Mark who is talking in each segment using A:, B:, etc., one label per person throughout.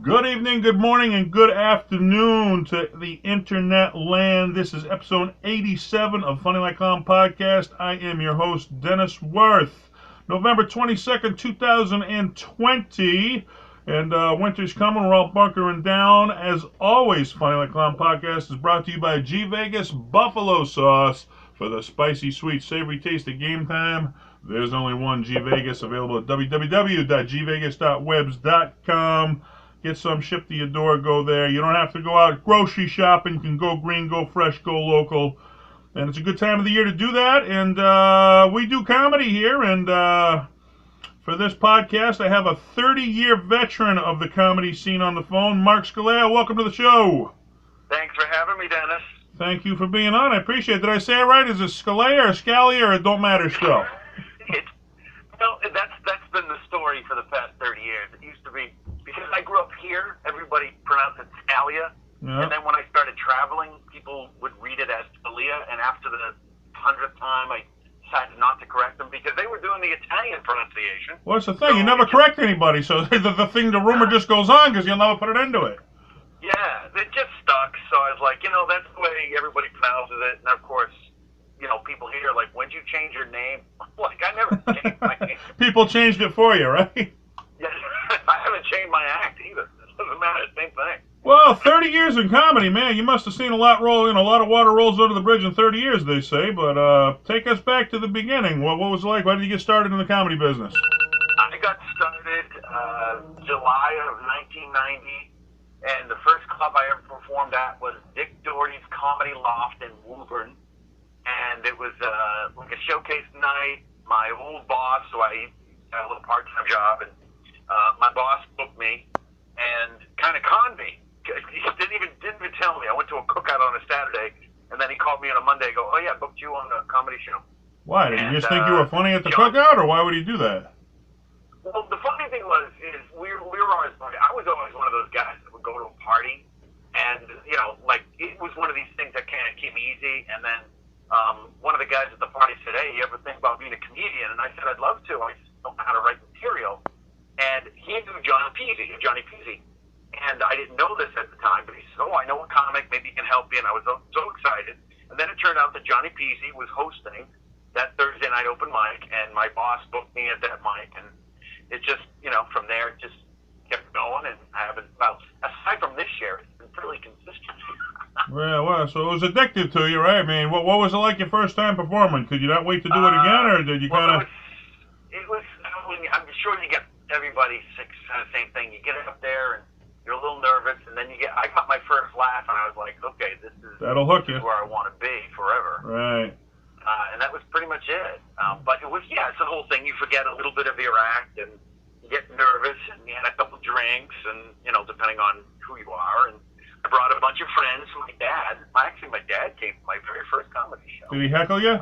A: Good evening, good morning, and good afternoon to the internet land. This is episode 87 of Funny Like Clown Podcast. I am your host, Dennis Wirth. November 22nd, 2020. And winter's coming. We're all bunkering down. As always, Funny Like Clown Podcast is brought to you by G Vegas Buffalo Sauce for the spicy, sweet, savory taste of game time. There's only one G Vegas, available at www.gvegas.webs.com. Get some shipped to your door. Go there. You don't have to go out grocery shopping. You can go green, go fresh, go local. And it's a good time of the year to do that. And we do comedy here. And for this podcast, I have a 30-year veteran of the comedy scene on the phone, Mark Scalia. Welcome to the show.
B: Thanks for having me, Dennis.
A: Thank you for being on. I appreciate it. Did I say it right? Is it Scalia or Scalia, or it don't matter still?
B: That's been the story for the past 30 years. It used to be, because I grew up here, everybody pronounced it Scalia.
A: Yeah.
B: And then when I started traveling, people would read it as Scalia. And after the 100th time, I decided not to correct them because they were doing the Italian pronunciation.
A: Well, that's the thing. You never correct anybody, so the rumor just goes on because you'll never put it into it.
B: Yeah, it just stuck. So I was like, that's the way everybody pronounces it. And of course, people here are like, when'd you change your name? Like, I never changed my name.
A: People changed it for you, right?
B: Yeah, I haven't changed my act either. It doesn't matter, same thing.
A: Well, 30 years in comedy, man. You must have seen a lot roll, a lot of water rolls under the bridge in 30 years, they say. But take us back to the beginning. What was it like? Why did you get started in the comedy business?
B: I got started July of 1990, and the first club I ever performed at was Dick Doherty's Comedy Loft in Woburn. And it was like a showcase night. My old boss, so I had a little part-time job, and my boss booked me and kind of conned me. He didn't even tell me. I went to a cookout on a Saturday, and then he called me on a Monday and go, "Oh yeah, I booked you on a comedy show."
A: Why? Did you just think you were funny at the cookout, or why would he do that?
B: Well, the funny thing is we were always funny. I was always one of those guys that would go to a party, and like it was one of these things that kind of came easy, and then one of the guys at the party said, "Hey, you ever think about being a comedian?" And I said, "I'd love to. I just don't know how to write material." And he knew Johnny Peasy. And I didn't know this at the time, but he said, "Oh, I know a comic. Maybe he can help you." And I was so excited. And then it turned out that Johnny Peasy was hosting that Thursday night open mic, and my boss booked me at that mic. And it just, from there, it just kept going. And I haven't, aside from this year, it's been fairly consistent.
A: Well, so it was addictive to you, right? I mean, what was it like your first time performing? Could you not wait to do it again, or did you kind of...
B: It was, I'm sure you get everybody sick, kind of same thing. You get up there, and you're a little nervous, and then I got my first laugh, and I was like, okay,
A: that'll hook you.
B: Where I want to be forever.
A: Right.
B: And that was pretty much it. But it was, it's the whole thing. You forget a little bit of your act, and you get nervous, and you had a couple drinks, and, depending on who you are, and I brought a bunch of friends. My dad came to my very first comedy show.
A: Did he heckle you?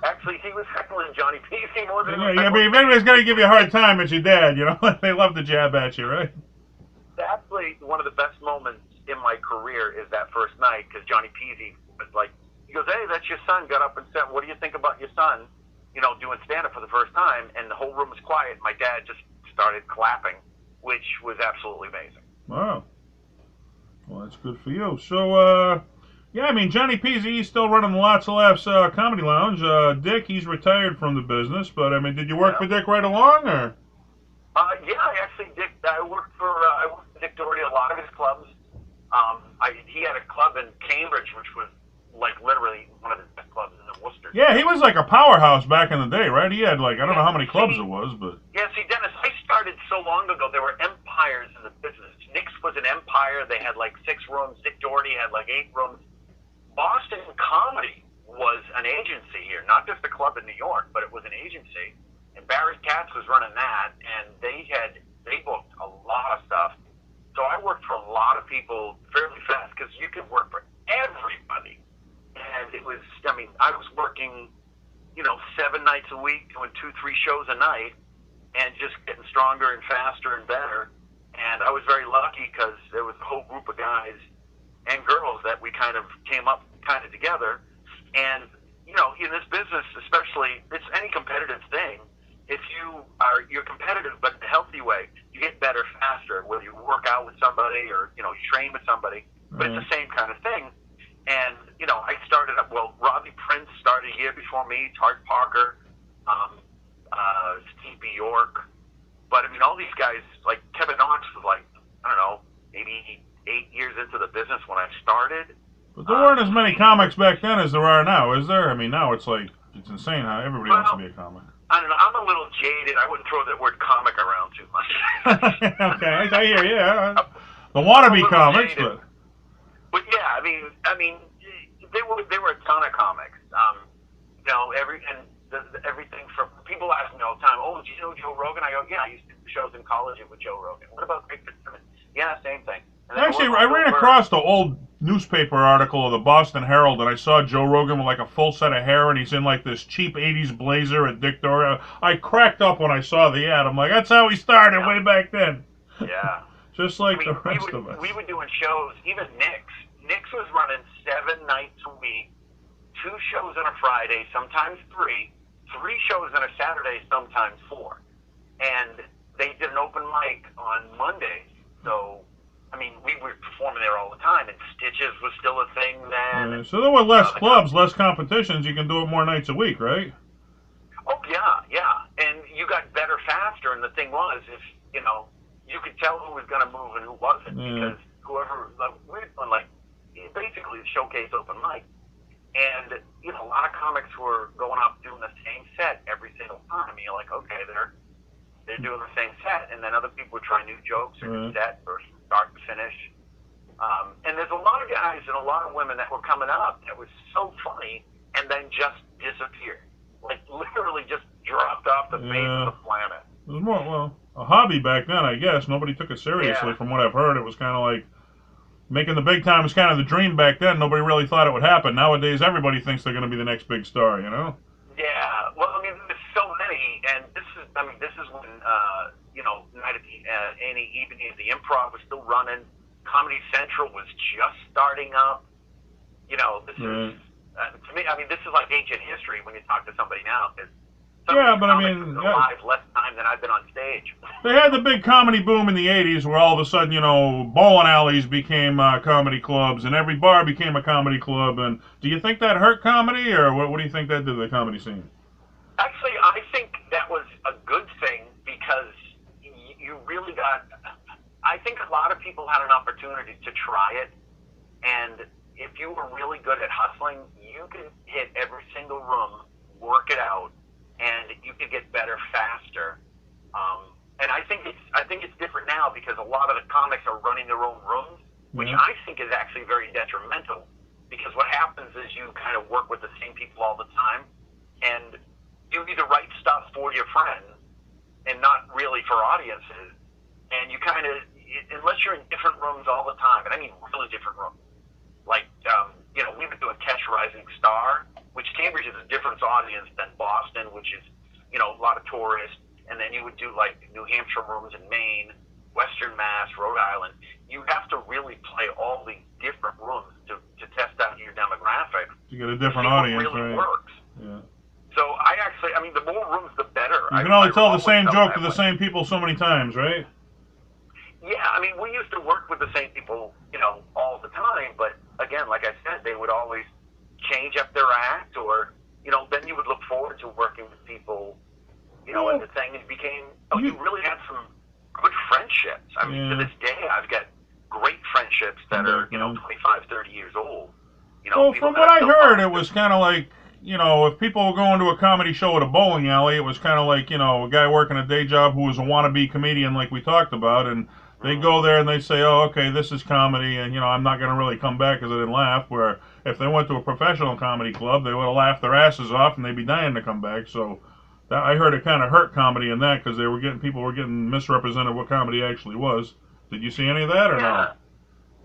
B: Actually, he was heckling Johnny Peasy more than...
A: Yeah, but if anybody's going to give you a hard time, it's your dad, They love to jab at you, right?
B: Actually, one of the best moments in my career is that first night, because Johnny Peasy was like, he goes, "Hey, that's your son," got up and said, "What do you think about your son, doing stand-up for the first time?" And the whole room was quiet. My dad just started clapping, which was absolutely amazing.
A: Wow. Well, that's good for you. So, Johnny Peasy, he's still running the Lots of Laughs Comedy Lounge. Dick, he's retired from the business, but, did you work for Dick right along, or?
B: I worked for Dick Doherty, a lot of his clubs. He had a club in Cambridge, which was, like, literally one of the best clubs in Worcester.
A: Yeah, he was like a powerhouse back in the day, right? He had, I don't know how many clubs it was, but...
B: Yeah, see, Dennis, I started so long ago, there were empires in the business. Nick's was an empire. They had, 6 rooms. Dick Doherty had, 8 rooms. Boston Comedy was an agency here, not just a club in New York, but it was an agency. And Barry Katz was running that, and they booked a lot of stuff. So I worked for a lot of people fairly fast, because you could work for everybody. And it was, I was working, 7 nights a week, doing 2-3 shows a night, and just getting stronger and faster and better. And I was very lucky because there was a whole group of guys and girls that we kind of came up together. And, in this business, especially, it's any competitive thing. If you're competitive, but in a healthy way, you get better faster, whether you work out with somebody or, you train with somebody. But it's the same kind of thing. And, I started up, Robbie Prince started a year before me, Tart Parker, Steve Bjork. But, all these guys, like Kevin Knox was like, I don't know, maybe 8 years into the business when I started.
A: But there weren't as many comics back then as there are now, is there? Now it's like, it's insane how everybody wants to be a comic.
B: I don't know, I'm a little jaded. I wouldn't throw that word comic around too much.
A: Okay, I hear you. Yeah. The wannabe comics,
B: jaded. But yeah, there were a ton of comics. Everything from people ask me all the time, "Oh, do you know Joe Rogan?" I go, "Yeah, I used to do shows in college with Joe Rogan." What about Greg Fitzsimmons? Yeah, same thing.
A: Actually, I ran across the old newspaper article of the Boston Herald, and I saw Joe Rogan with like a full set of hair, and he's in like this cheap '80s blazer at Dick Dory. I cracked up when I saw the ad. I'm like, that's how he started way back then.
B: Yeah.
A: Just like the rest of us.
B: We were doing shows, even Nick's was running 7 nights a week, 2 shows on a Friday, sometimes 3 shows on a Saturday, sometimes 4. And they did an open mic on Mondays. So, we were performing there all the time, and Stitches was still a thing then.
A: So there were less clubs, less competitions. You can do it more nights a week, right?
B: Oh, yeah. And you got better faster, and the thing was, if, you could tell who was going to move and who wasn't, because whoever, we were doing, basically the showcase open mic. And, a lot of comics were going up doing the same set every single time. You're like, okay, they're doing the same set, and then other people would try new jokes or new sets or start to finish. And there's a lot of guys and a lot of women that were coming up that was so funny and then just disappeared. Like, literally just dropped off the face of the planet.
A: It was more, a hobby back then, I guess. Nobody took it seriously. From what I've heard, it was kind of like making the big time was kind of the dream back then. Nobody really thought it would happen. Nowadays, everybody thinks they're going to be the next big star,
B: Yeah. Well, there's so many, and this is when, night at the evening of the Improv was still running. Comedy Central was just starting up. This is, to me, this is like ancient history when you talk to somebody now, because alive less time than I've been on stage.
A: They had the big comedy boom in the 80s where all of a sudden, bowling alleys became comedy clubs and every bar became a comedy club. And do you think that hurt comedy, or what do you think that did to the comedy scene?
B: Actually, I think that was a good thing, because you really I think a lot of people had an opportunity to try it. And if you were really good at hustling, you could hit every single room, work it out, and you could get better faster. And I think it's different now, because a lot of the comics are running their own rooms, which I think is actually very detrimental, because what happens is you kind of work with the same people all the time, and you either write stuff for your friends and not really for audiences, and you kind of, unless you're in different rooms all the time, and I mean really different rooms, like, we've been doing Catch Rising Star, which Cambridge is a different audience than Boston, which is, a lot of tourists. And then you would do like New Hampshire rooms in Maine, Western Mass, Rhode Island. You have to really play all these different rooms to test out your demographic.
A: You get a different audience,
B: what really
A: right?
B: works.
A: Yeah.
B: So I actually, the more rooms, the better.
A: You can only tell the same joke to the same people so many times, right?
B: Yeah, we used to work with the same people, all the time. But again, like I said, they would always change up their act, or, then you would look forward to working with people, and the thing became, you really had some good friendships. To this day, I've got great friendships that are, 25, 30 years old.
A: From what I heard, it was kind of like, if people were going to a comedy show at a bowling alley, it was kind of like, a guy working a day job who was a wannabe comedian like we talked about, and they go there and they say, oh, okay, this is comedy, and, I'm not going to really come back because I didn't laugh, where if they went to a professional comedy club, they would have laughed their asses off and they'd be dying to come back. So I heard it kind of hurt comedy in that, because people were getting misrepresented what comedy actually was. Did you see any of that, or no?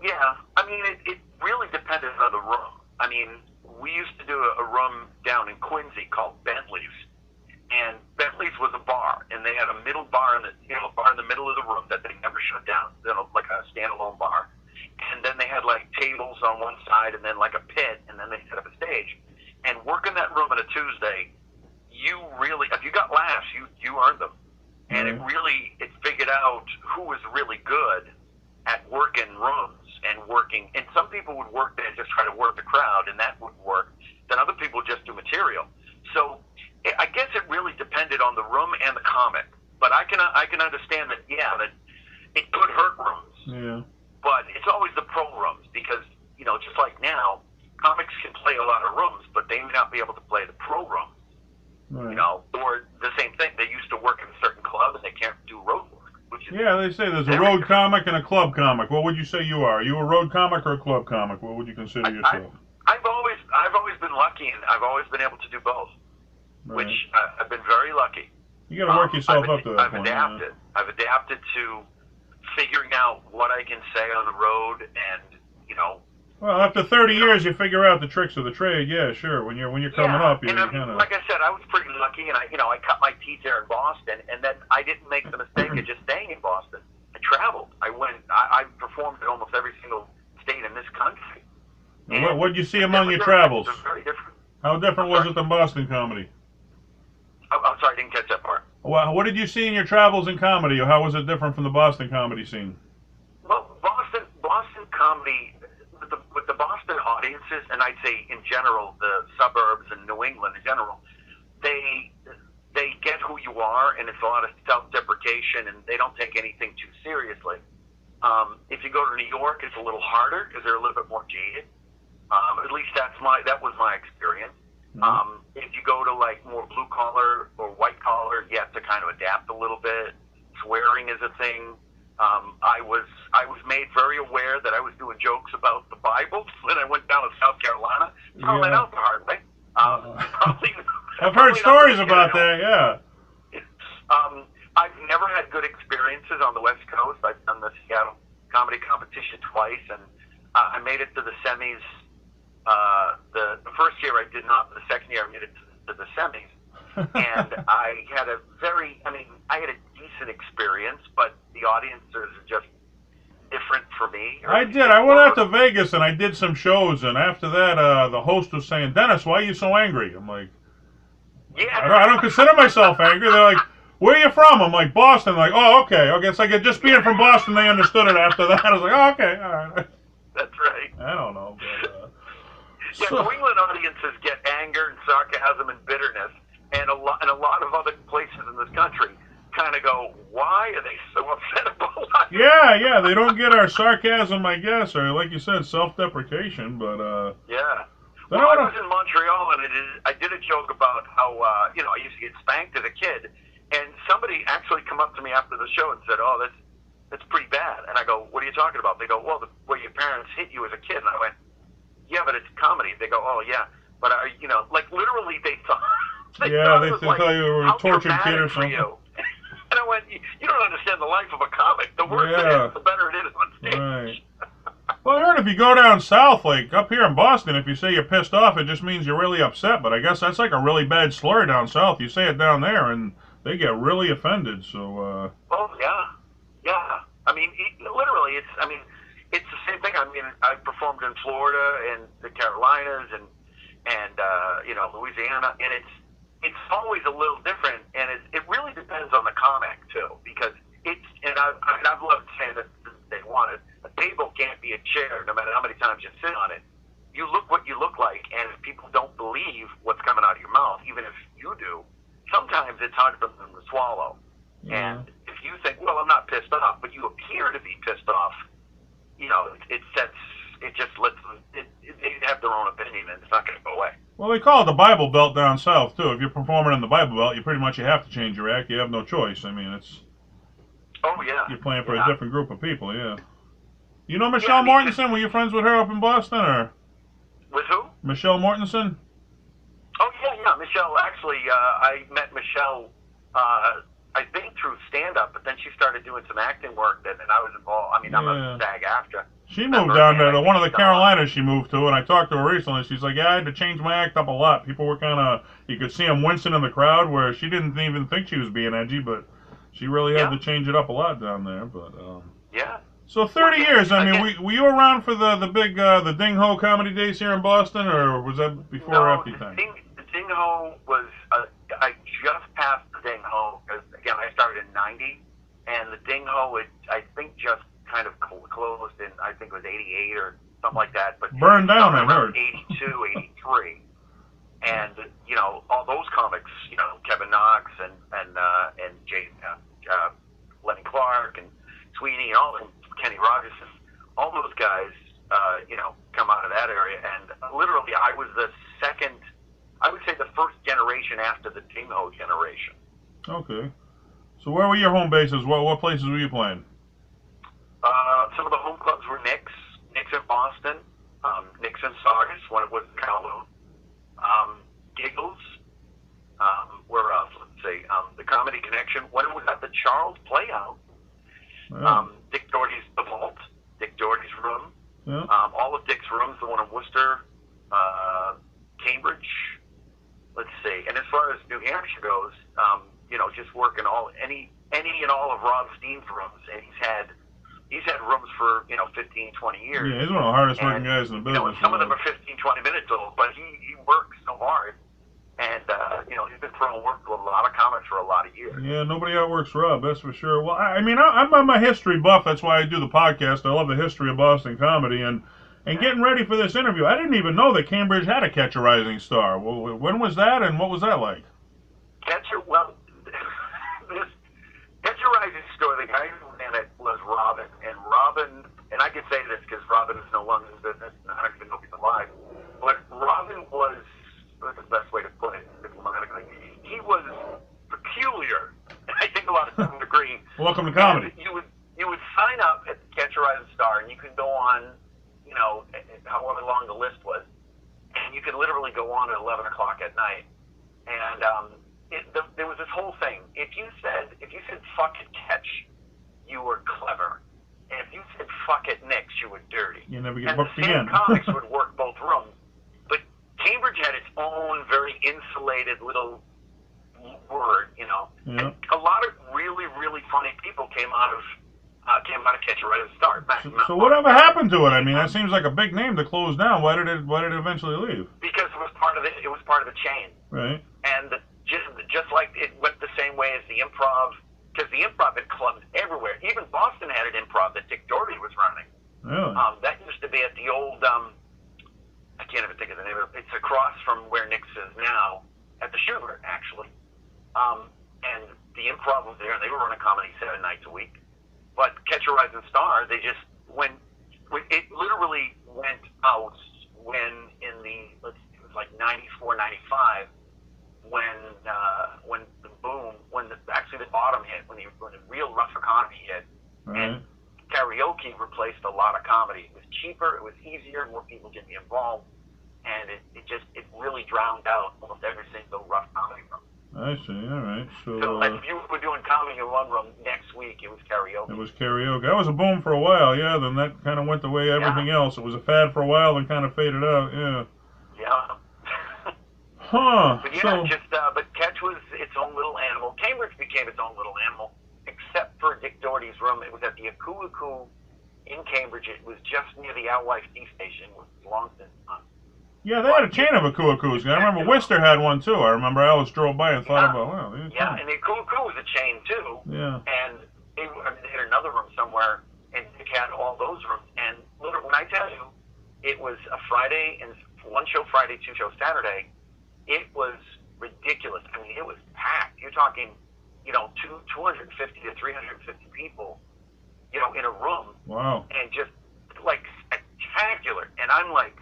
B: Yeah. It really depended on the room. We used to do a room down in Quincy called Bentley's. And Bentley's was a bar, and they had a middle bar in the middle of the room that they never shut down, like a standalone bar. And then they had like tables on one side, and then like a pit, and then they set up a stage. And working that room on a Tuesday, you really, if you got laughs, you earned them. And it figured out who was really good, work in rooms and some people would work there and just try to work the crowd, and that would work. Then other people just do material. So I guess it really depended on the room and the comic. But I can understand that, yeah, that it could hurt rooms.
A: Yeah.
B: But it's always the pro rooms because, just like now, comics can play a lot of rooms, but they may not be able to play the pro rooms.
A: Right.
B: Or the same thing. They used to work in a certain club and they can't do road work.
A: Yeah, they say there's a road comic and a club comic. What would you say you are? Are you a road comic or a club comic? What would you consider yourself?
B: I've always been lucky, and I've always been able to do both,
A: right.
B: which I've been very lucky.
A: You got to work yourself up to that point.
B: I've adapted to figuring out what I can say on the road, and
A: Well, after 30 years, you figure out the tricks of the trade. Yeah, sure. When you're coming up, you kind of.
B: Like I said, I was pretty lucky, and I cut my teeth there in Boston, and then I didn't make the mistake of just staying in Boston. I traveled. I performed in almost every single state in this country.
A: What did you see among your travels?
B: It was very different.
A: How different was it than Boston comedy?
B: I'm sorry, I didn't catch that part.
A: Well, what did you see in your travels in comedy, or how was it different from the Boston comedy scene?
B: Well, Boston comedy, with the Boston audiences, and I'd say in general, the suburbs and New England in general, they get who you are, and it's a lot of self-deprecation, and they don't take anything too seriously. If you go to New York, it's a little harder because they're a little bit more jaded. At least that was my experience.
A: Mm-hmm.
B: If you go to like more blue collar or white collar, you have to kind of adapt a little bit. Swearing is a thing. I was made very aware that I was doing jokes about the Bible when I went down to South Carolina. Found that out the hard way.
A: I've heard stories about that. Yeah.
B: I've never had good experiences on the West Coast. I've done the Seattle comedy competition twice, and I made it to the semis. The first year I did not, but the second year I made it to the semis. And I had a decent experience, but the audiences are just different for me.
A: I did. I went out to Vegas and I did some shows, and after that, the host was saying, "Dennis, why are you so angry?" I'm like,
B: "Yeah,
A: I don't consider myself angry." They're like, "Where are you from?" I'm like, "Boston." They're like, "Oh, okay. I guess just being from Boston, they understood it after that." I was like, "Oh, okay, all right."
B: That's right.
A: I don't know. But,
B: New England audiences get anger and sarcasm and bitterness, and a lot of other places in this country kind of go, "Why are they so upset about life?"
A: Yeah, they don't get our sarcasm, I guess, or like you said, self-deprecation. But
B: yeah. Well, I was in Montreal, and I did a joke about how I used to get spanked as a kid, and somebody actually come up to me after the show and said, "Oh, that's pretty bad." And I go, "What are you talking about?" They go, "Well, the way your parents hit you as a kid." And I went, "Yeah, but it's comedy." They go, "Oh, yeah, but like literally they thought."
A: They thought you were a tortured kid or something.
B: And I went, "You don't understand the life of a comic. The worse it is, the better it is on stage."
A: Right. Well, I heard if you go down south, like up here in Boston, if you say you're pissed off, it just means you're really upset. But I guess that's like a really bad slur down south. You say it down there, and they get really offended. So.
B: Oh yeah. I mean, literally, it's the same thing. I mean, I performed in Florida and the Carolinas and Louisiana, and it's always a little different, and it really depends on the comic too, because I've loved saying that they want it. A table can't be a chair, no matter how many times you sit on it. You look what you look like, and if people don't believe what's coming out of your mouth, even if you do, sometimes it's hard for them to swallow.
A: Yeah.
B: And if you think, "Well, I'm not pissed off," but you appear to be pissed off, it just lets them. They have their own opinion, and it's not going to go away.
A: Well, they call it the Bible Belt down south too. If you're performing in the Bible Belt, you have to change your act. You have no choice. I mean, it's.
B: Oh yeah.
A: You're playing for a different group of people, yeah. You know Michelle Mortensen? Were you friends with her up in Boston, or?
B: With who?
A: Michelle Mortensen.
B: Oh yeah. Michelle. Actually, I met Michelle. I think through stand-up, but then she started doing some acting work, and I was involved. I mean, I'm a SAG-AFTRA.
A: She moved down there to one of the Carolinas. She moved to, and I talked to her recently. She's like, "Yeah, I had to change my act up a lot. People were kind of, you could see them wincing in the crowd, where she didn't even think she was being edgy, but she really had to change it up a lot down there." But
B: yeah.
A: So 30 years. I mean, were you around for the big the Ding Ho comedy days here in Boston, or was that before or after your time?
B: The Ding Ho was I just passed the Ding Ho because again I started in '90, and the Ding Ho I think just kind of closed I think it was 88 or something like that. But
A: burned down, I heard.
B: 82, 83. And, you know, all those comics, you know, Kevin Knox and Lenny Clark and Sweeney and all them, Kenny Rogers, all those guys, you know, come out of that area. And literally, I was the second, I would say the first generation after the Dingho generation.
A: Okay. So where were your home bases? What places were you playing?
B: Some of the home clubs were Knicks in Boston, Knicks in Saugus when it was Kowloon, Giggles, where else? Let's see, the Comedy Connection when it was at the Charles Playhouse.
A: Yeah.
B: Dick Doherty's The Vault, Dick Doherty's room,
A: Yeah.
B: all of Dick's rooms, the one in Worcester, Cambridge. Let's see. And as far as New Hampshire goes, you know, just working any and all of Rob Steen's rooms, and he's had rooms for, you know, 15, 20 years.
A: Yeah, he's one of the hardest working guys in the business.
B: You know, some of them are 15, 20 minutes old, but he works so hard. And, you know, he's been throwing work to a lot of comics for a lot of years.
A: Yeah, nobody outworks Rob, that's for sure. Well, I mean, I'm a history buff. That's why I do the podcast. I love the history of Boston comedy. And getting ready for this interview, I didn't even know that Cambridge had a Catch a Rising Star. Well, when was that, and what was that like?
B: Well, this Catch a Rising Star, the guy who ran it was Robin. And Robin, and I can say this because Robin is no longer in business, and I don't even know if he's alive, but Robin was, what's the best way to put it diplomatically? He was peculiar. I think a lot of people would agree.
A: Welcome to comedy.
B: You would sign up at Catch a Rising Star, and you could go on, you know, however long the list was, and you could literally go on at 11 o'clock at night. And there was this whole thing. If you said fuck it Catch, you were clever. And if you said fuck it Knicks, you were dirty.
A: You never get
B: and
A: booked
B: the same
A: again.
B: comics would work both rooms. But Cambridge had its own very insulated little word, you know.
A: Yeah.
B: And a lot of really, really funny people came out of Catch a Rising Star.
A: So whatever happened to it? I mean, that seems like a big name to close down. Why did it eventually leave?
B: Because it was part of the chain.
A: Right.
B: And just like it went the same way as the Improv, because the Improv had clubs everywhere. Even Boston had an Improv that Dick Doherty was running.
A: Really?
B: That used to be at the old, I can't even think of the name of it. It's across from where Nick's is now, at the Schubert, actually. And the Improv was there, and they were running comedy 7 nights a week. But Catch a Rising Star, they just it literally went out when it was like 94, 95, when the boom, actually the bottom hit, when the real rough economy hit,
A: Right.
B: and karaoke replaced a lot of comedy. It was cheaper, it was easier, more people could be involved, and it really drowned out almost every single rough comedy room.
A: I see. All right.
B: So
A: So
B: if you were doing comedy in one room, next week it was karaoke.
A: it was karaoke. That was a boom for a while. Yeah. Then that kind of went the way everything else. It was a fad for a while, then kind of faded out. Yeah.
B: Yeah.
A: Huh.
B: But yeah,
A: So
B: but Catch was its own little animal. Cambridge became its own little animal, except for Dick Doherty's room. It was at the Akuaku in Cambridge. It was just near the Alewife Sea Station, which is long since gone.
A: yeah, they had a chain of Akuakus. I remember Worcester had one too. I remember I always drove by and thought about, wow.
B: Yeah, and the Akuaku was a chain too.
A: Yeah.
B: And they had another room somewhere, and Dick had all those rooms. And literally, when I tell you, it was a Friday and one show Friday, 2 shows Saturday. It was ridiculous. I mean, it was packed. You're talking, you know, 250 to 350 people, you know, in a room.
A: Wow.
B: And just like spectacular. And I'm like,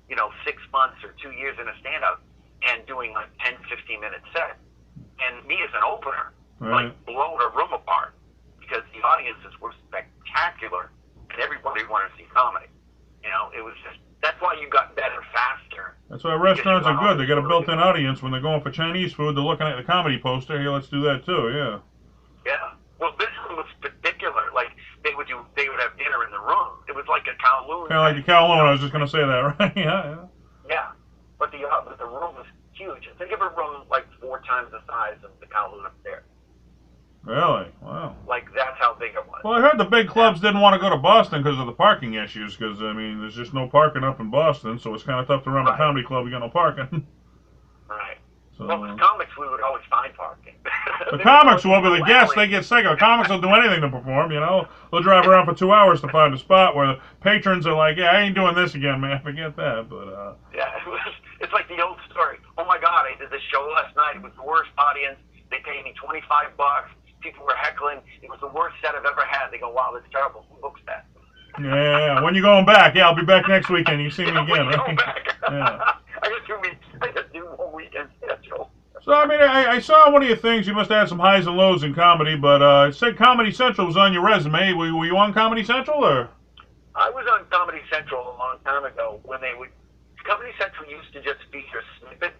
B: you know, 6 months or 2 years in a stand-up and doing like 10, 15-minute set. And me as an opener,
A: Right.
B: like blowing a room apart because the audiences were spectacular and everybody wanted to see comedy. You know, it was just, that's why you got better faster.
A: That's why restaurants are good. They got a built-in audience. When they're going for Chinese food, they're looking at the comedy poster. Hey, let's do that too. Yeah.
B: Yeah. Well, this one was particular. Like they would have dinner in the room. It was like a Kowloon.
A: Kind of like the Kowloon. I was just going to say that, right? Yeah.
B: Yeah. But the room was huge. Think of a room like 4 times the size of the Kowloon upstairs.
A: Really? Wow.
B: Like that's how big it was.
A: Well, I heard the big clubs didn't want to go to Boston because of the parking issues. Because I mean, there's just no parking up in Boston, so it's kind of tough to run a comedy club. You got no parking.
B: Right.
A: So,
B: well, with comics, we would always find parking.
A: the comics will, but the guests, they get sick of it. Comics will do anything to perform, you know. They'll drive around for 2 hours to find a spot where the patrons are like, yeah, I ain't doing this again, man. Forget that. But
B: yeah, it's like the old story. Oh, my God, I did this show last night. It was the worst audience. They paid me $25. People were heckling. It was the worst set I've ever had. They go, wow, that's terrible. Who books that?
A: yeah, when you going back? Yeah, I'll be back next weekend. You see me again, right?
B: Going back.
A: Yeah.
B: I got 2 more weekend schedule.
A: So, I mean, I saw one of your things. You must have had some highs and lows in comedy, but it said Comedy Central was on your resume. Were you on Comedy Central, or?
B: I was on Comedy Central a long time ago when they would. Comedy Central used to just feature snippets.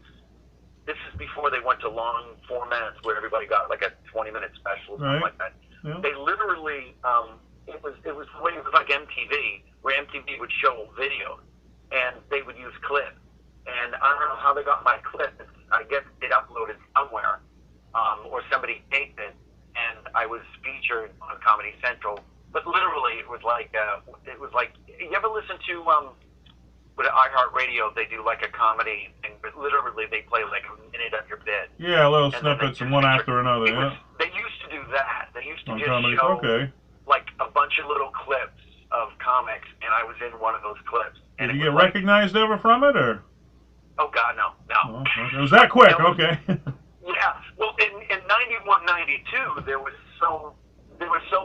B: This is before they went to long formats where everybody got like a 20-minute special or something like that.
A: Yeah.
B: They literally, it was like MTV, where MTV would show videos and they would use clips. And I don't know how they got my clip. I guess it uploaded somewhere, or somebody taped it, and I was featured on Comedy Central. But literally, it was like you ever listen to with iHeartRadio? They do like a comedy thing, but literally they play like a minute of your bit.
A: Yeah, little snippets and one after another. Yeah.
B: They used to do that. They used to
A: on
B: just
A: comedy.
B: show
A: Okay.
B: like a bunch of little clips of comics, and I was in one of those clips.
A: Did you get recognized ever from it, or?
B: Oh God, no.
A: Oh, okay. It was that quick. Okay.
B: Yeah. Well, in 91, 92, there were so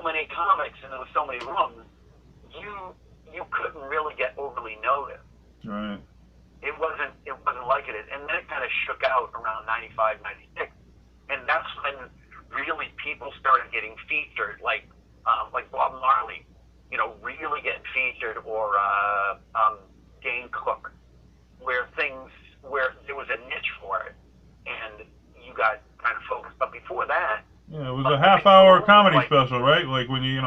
B: many comics and there were so many rooms. You couldn't really get overly noticed.
A: Right.
B: It wasn't like it is, and then it kind of shook out around 95, 96, and that's when really people started getting featured, like Bob Marley, you know, really getting featured, or Dane Cook, where there was a niche for it, and you got kind of focused. But before that,
A: yeah, it was a half-hour comedy special, right? Like when you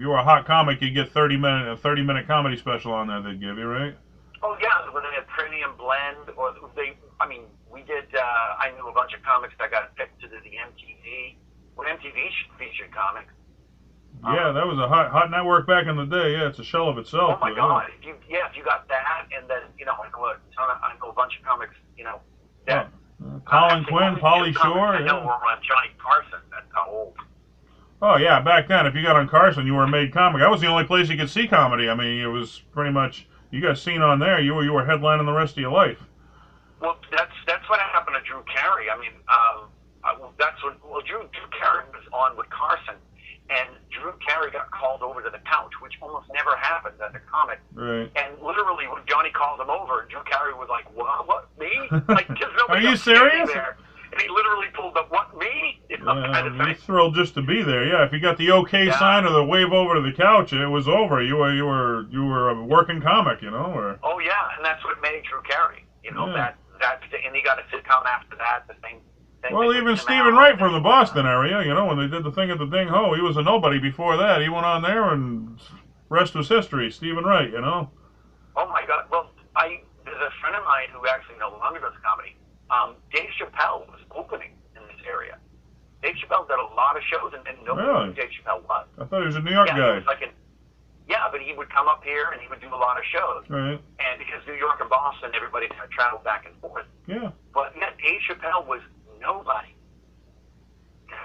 A: were a hot comic, you get a 30-minute comedy special on there they'd give you, right?
B: Oh yeah, when they had Premium Blend, or we did. I knew a bunch of comics that got picked to do the MTV when MTV featured comimics.
A: Yeah, that was a hot network back in the day. Yeah, it's a shell of itself.
B: Oh my God! If you got that, and then I know a bunch of comics, that.
A: Colin Quinn, Pauly Shore.
B: I know we're on Johnny Carson. That's how old.
A: Oh yeah, back then, if you got on Carson, you were a made comic. That was the only place you could see comedy. I mean, it was pretty much you got seen on there. You were headlining the rest of your life.
B: Well, that's what happened to Drew Carey. I mean, Drew Carey was on with Carson, and Drew Carey got called over to the couch, which almost never happens as a comic.
A: Right.
B: And literally, when Johnny called him over, Drew Carey was like, "What? Me? Like, just nobody
A: Are you serious?"
B: There. And he literally pulled up, "What, me?" Kind of
A: you're thrilled just to be there. Yeah, if you got the OK sign or the wave over to the couch, it was over. You were a working comic, or.
B: Oh yeah, and that's what made Drew Carey. And he got a sitcom after that. The same.
A: Well, even Stephen Wright from the Boston area, when they did the thing at the Ding Ho, he was a nobody before that. He went on there, and rest was history. Stephen Wright,
B: Oh my God! Well, there's a friend of mine who actually no longer does comedy. Dave Chappelle was opening in this area. Dave Chappelle did a lot of shows, and nobody knew who Dave Chappelle was.
A: I thought he was a New York guy.
B: But he would come up here and he would do a lot of shows.
A: Right.
B: And because New York and Boston, everybody kind of traveled back and forth.
A: Yeah.
B: But Dave Chappelle was nobody.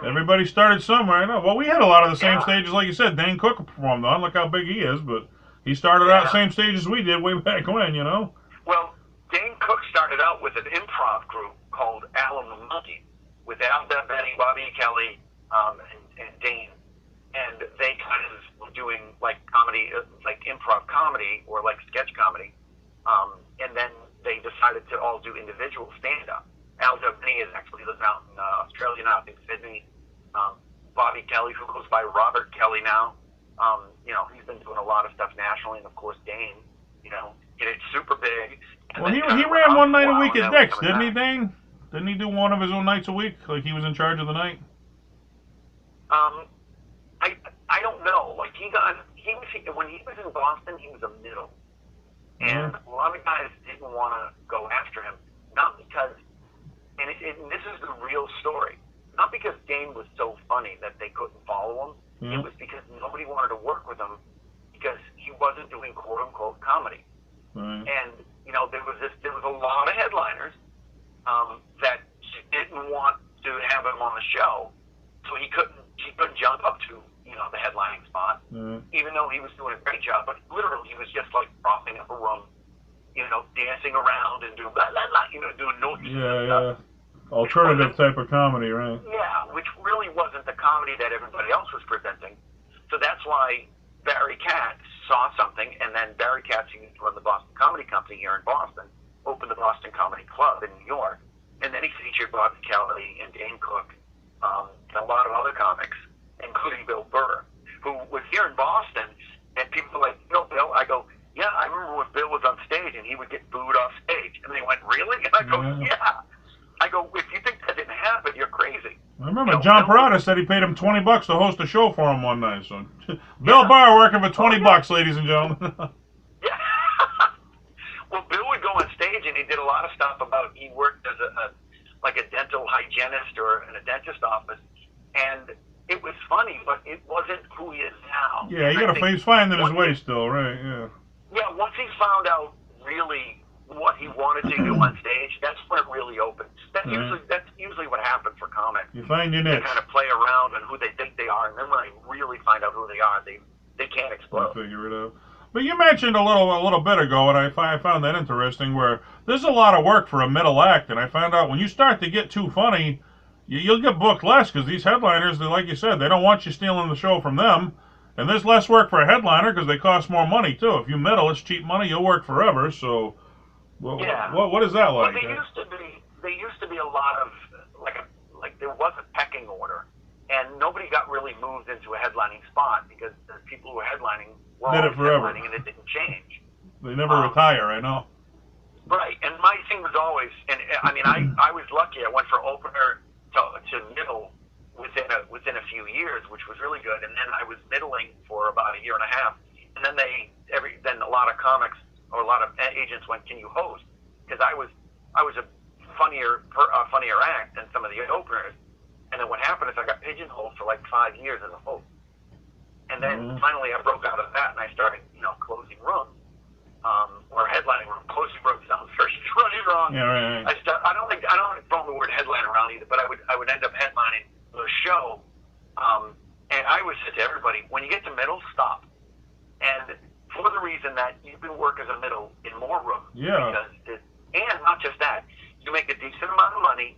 A: Everybody started somewhere. I know. Well, we had a lot of the same stages, like you said. Dane Cook performed on. Look how big he is, but he started out same stage as we did way back when,
B: Well, Dane Cook started out with an improv group called Al and the Monkey, with Al Benny, Bobby Kelly, and Dane, and they kind of were doing like comedy, like improv comedy or like sketch comedy, and then they decided to all do individual stand-up. Al Benny is actually lives out in Australia now, I think Sydney. Bobby Kelly, who goes by Robert Kelly now, he's been doing a lot of stuff nationally, and of course Dane, it's super big.
A: Well, he ran one night a week at Dick's, didn't he, Dane? Didn't he do one of his own nights a week? Like he was in charge of the night?
B: I don't know. Like when he was in Boston, he was a middle. And a lot of guys didn't want to go after him. Not because, and this is the real story, not because Dane was so funny that they couldn't follow him. It was because nobody wanted to work with him because he wasn't doing quote-unquote comedy.
A: Right.
B: And, there was a lot of headliners that the show, so he couldn't jump up to the headlining spot, even though he was doing a great job. But literally, he was just like propping up a room, dancing around and doing blah blah blah, doing notes.
A: Yeah. Alternative type of comedy, right?
B: Yeah, which really wasn't the comedy that everybody else was presenting. So that's why Barry Katz saw something, and then Barry Katz, who used to run the Boston Comedy Company here in Boston, opened the Boston Comedy Club in New York. And then he featured Bobby Kelly and Dane Cook, and a lot of other comics, including Bill Burr, who was here in Boston. And people were like, Bill? I go, yeah, I remember when Bill was on stage and he would get booed off stage. And they went, really? And I go, yeah. I go, if you think that didn't happen, you're crazy.
A: I remember John Perrotta said he paid him $20 to host a show for him one night. So Bill Burr working for $20, ladies and gentlemen.
B: Yeah. Well, Bill would go on stage and he did a lot of stuff about he worked as a dental hygienist or in a dentist office, and it was funny, but it wasn't who he is now.
A: Yeah, he's finding his way still, right? Yeah.
B: Yeah, once he found out really what he wanted to do on stage, that's when it really opens. That's usually what happens for comics.
A: You find your niche.
B: They kind of play around on who they think they are, and then when they really find out who they are, they can't explode.
A: They'll figure it out. But you mentioned a little bit ago, and I found that interesting, where there's a lot of work for a middle act, and I found out when you start to get too funny, you'll get booked less, because these headliners, like you said, they don't want you stealing the show from them, and there's less work for a headliner because they cost more money too. If you middle, it's cheap money, you'll work forever. So, what is that like?
B: Well, there used to be a lot of like there was a pecking order, and nobody got really moved into a headlining spot because the people who were headlining were always headlining, and it didn't change.
A: They never retire, I know.
B: Right, and my thing was always, and I mean, I was lucky. I went from opener to middle within a few years, which was really good. And then I was middling for about a year and a half. And then then a lot of comics or a lot of agents went, "Can you host?" Because I was a funnier act than some of the openers. And then what happened is I got pigeonholed for like 5 years as a host. And then finally I broke out of that and I started, closing rooms. Or headlining room. Closing room sounds very wrong.
A: Yeah, right.
B: I don't like throwing the word headline around either, but I would end up headlining the show. And I would say to everybody, when you get to middle, stop. And for the reason that you can work as a middle in more rooms.
A: Yeah.
B: And not just that, you make a decent amount of money.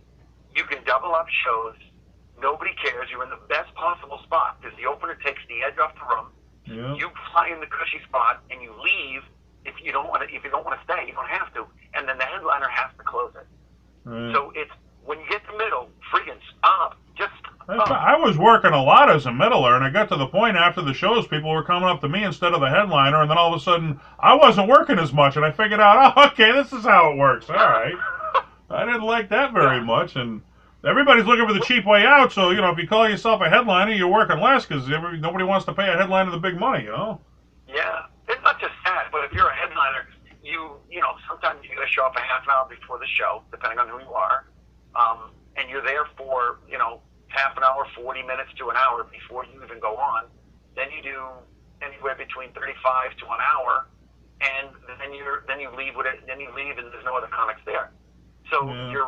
B: You can double up shows. Nobody cares. You're in the best possible spot because the opener takes the edge off the room.
A: Yeah.
B: You fly in the cushy spot and you leave. If you don't want to stay, you don't have to. And then the headliner has to close it.
A: Right.
B: So it's when you get to middle, freaking stop. Just stop.
A: I was working a lot as a middler, and I got to the point after the shows, people were coming up to me instead of the headliner, and then all of a sudden, I wasn't working as much, and I figured out, oh, okay, this is how it works. All right. I didn't like that very much, and everybody's looking for the cheap way out, so, if you call yourself a headliner, you're working less, because nobody wants to pay a headliner the big money,
B: Yeah. It's not just that, but if you're a headliner, sometimes you got to show up a half an hour before the show, depending on who you are, and you're there for, half an hour, 40 minutes to an hour before you even go on. Then you do anywhere between 35 to an hour, and then you leave with it. Then you leave, and there's no other comics there. So you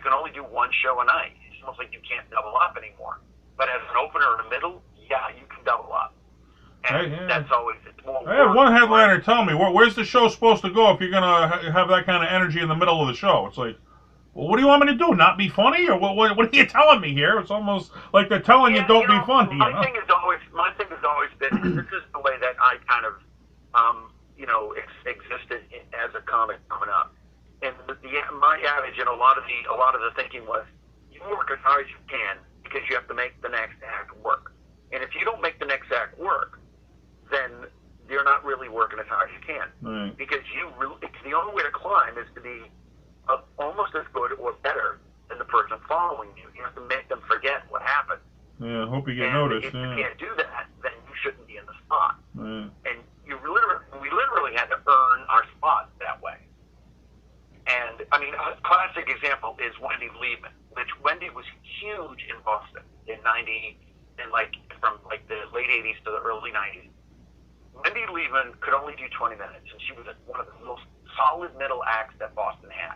B: can only do one show a night. It's almost like you can't double up anymore. But as an opener in the middle, yeah, you can double up. And that's always, it's more
A: I had one headliner tell me, where's the show supposed to go if you're going to have that kind of energy in the middle of the show? It's like, well, what do you want me to do? Not be funny? Or what are you telling me here? It's almost like they're telling you don't be funny.
B: My thing has always been, this is the way that I kind of, existed as a comic coming up. And my adage and a lot of the thinking was, you work as hard as you can because you have to make the next act work. And if you don't make the next act work, then you're not really working as hard as you can.
A: Right.
B: Because the only way to climb is to be almost as good or better than the person following you. You have to make them forget what happened.
A: Yeah, I hope you get noticed.
B: If you can't do that, then you shouldn't be in the spot.
A: Right.
B: And we literally had to earn our spot that way. And, I mean, a classic example is Wendy Liebman, which Wendy was huge in Boston from the late 80s to the early 90s. Wendy Liebman could only do 20 minutes, and she was one of the most solid middle acts that Boston had.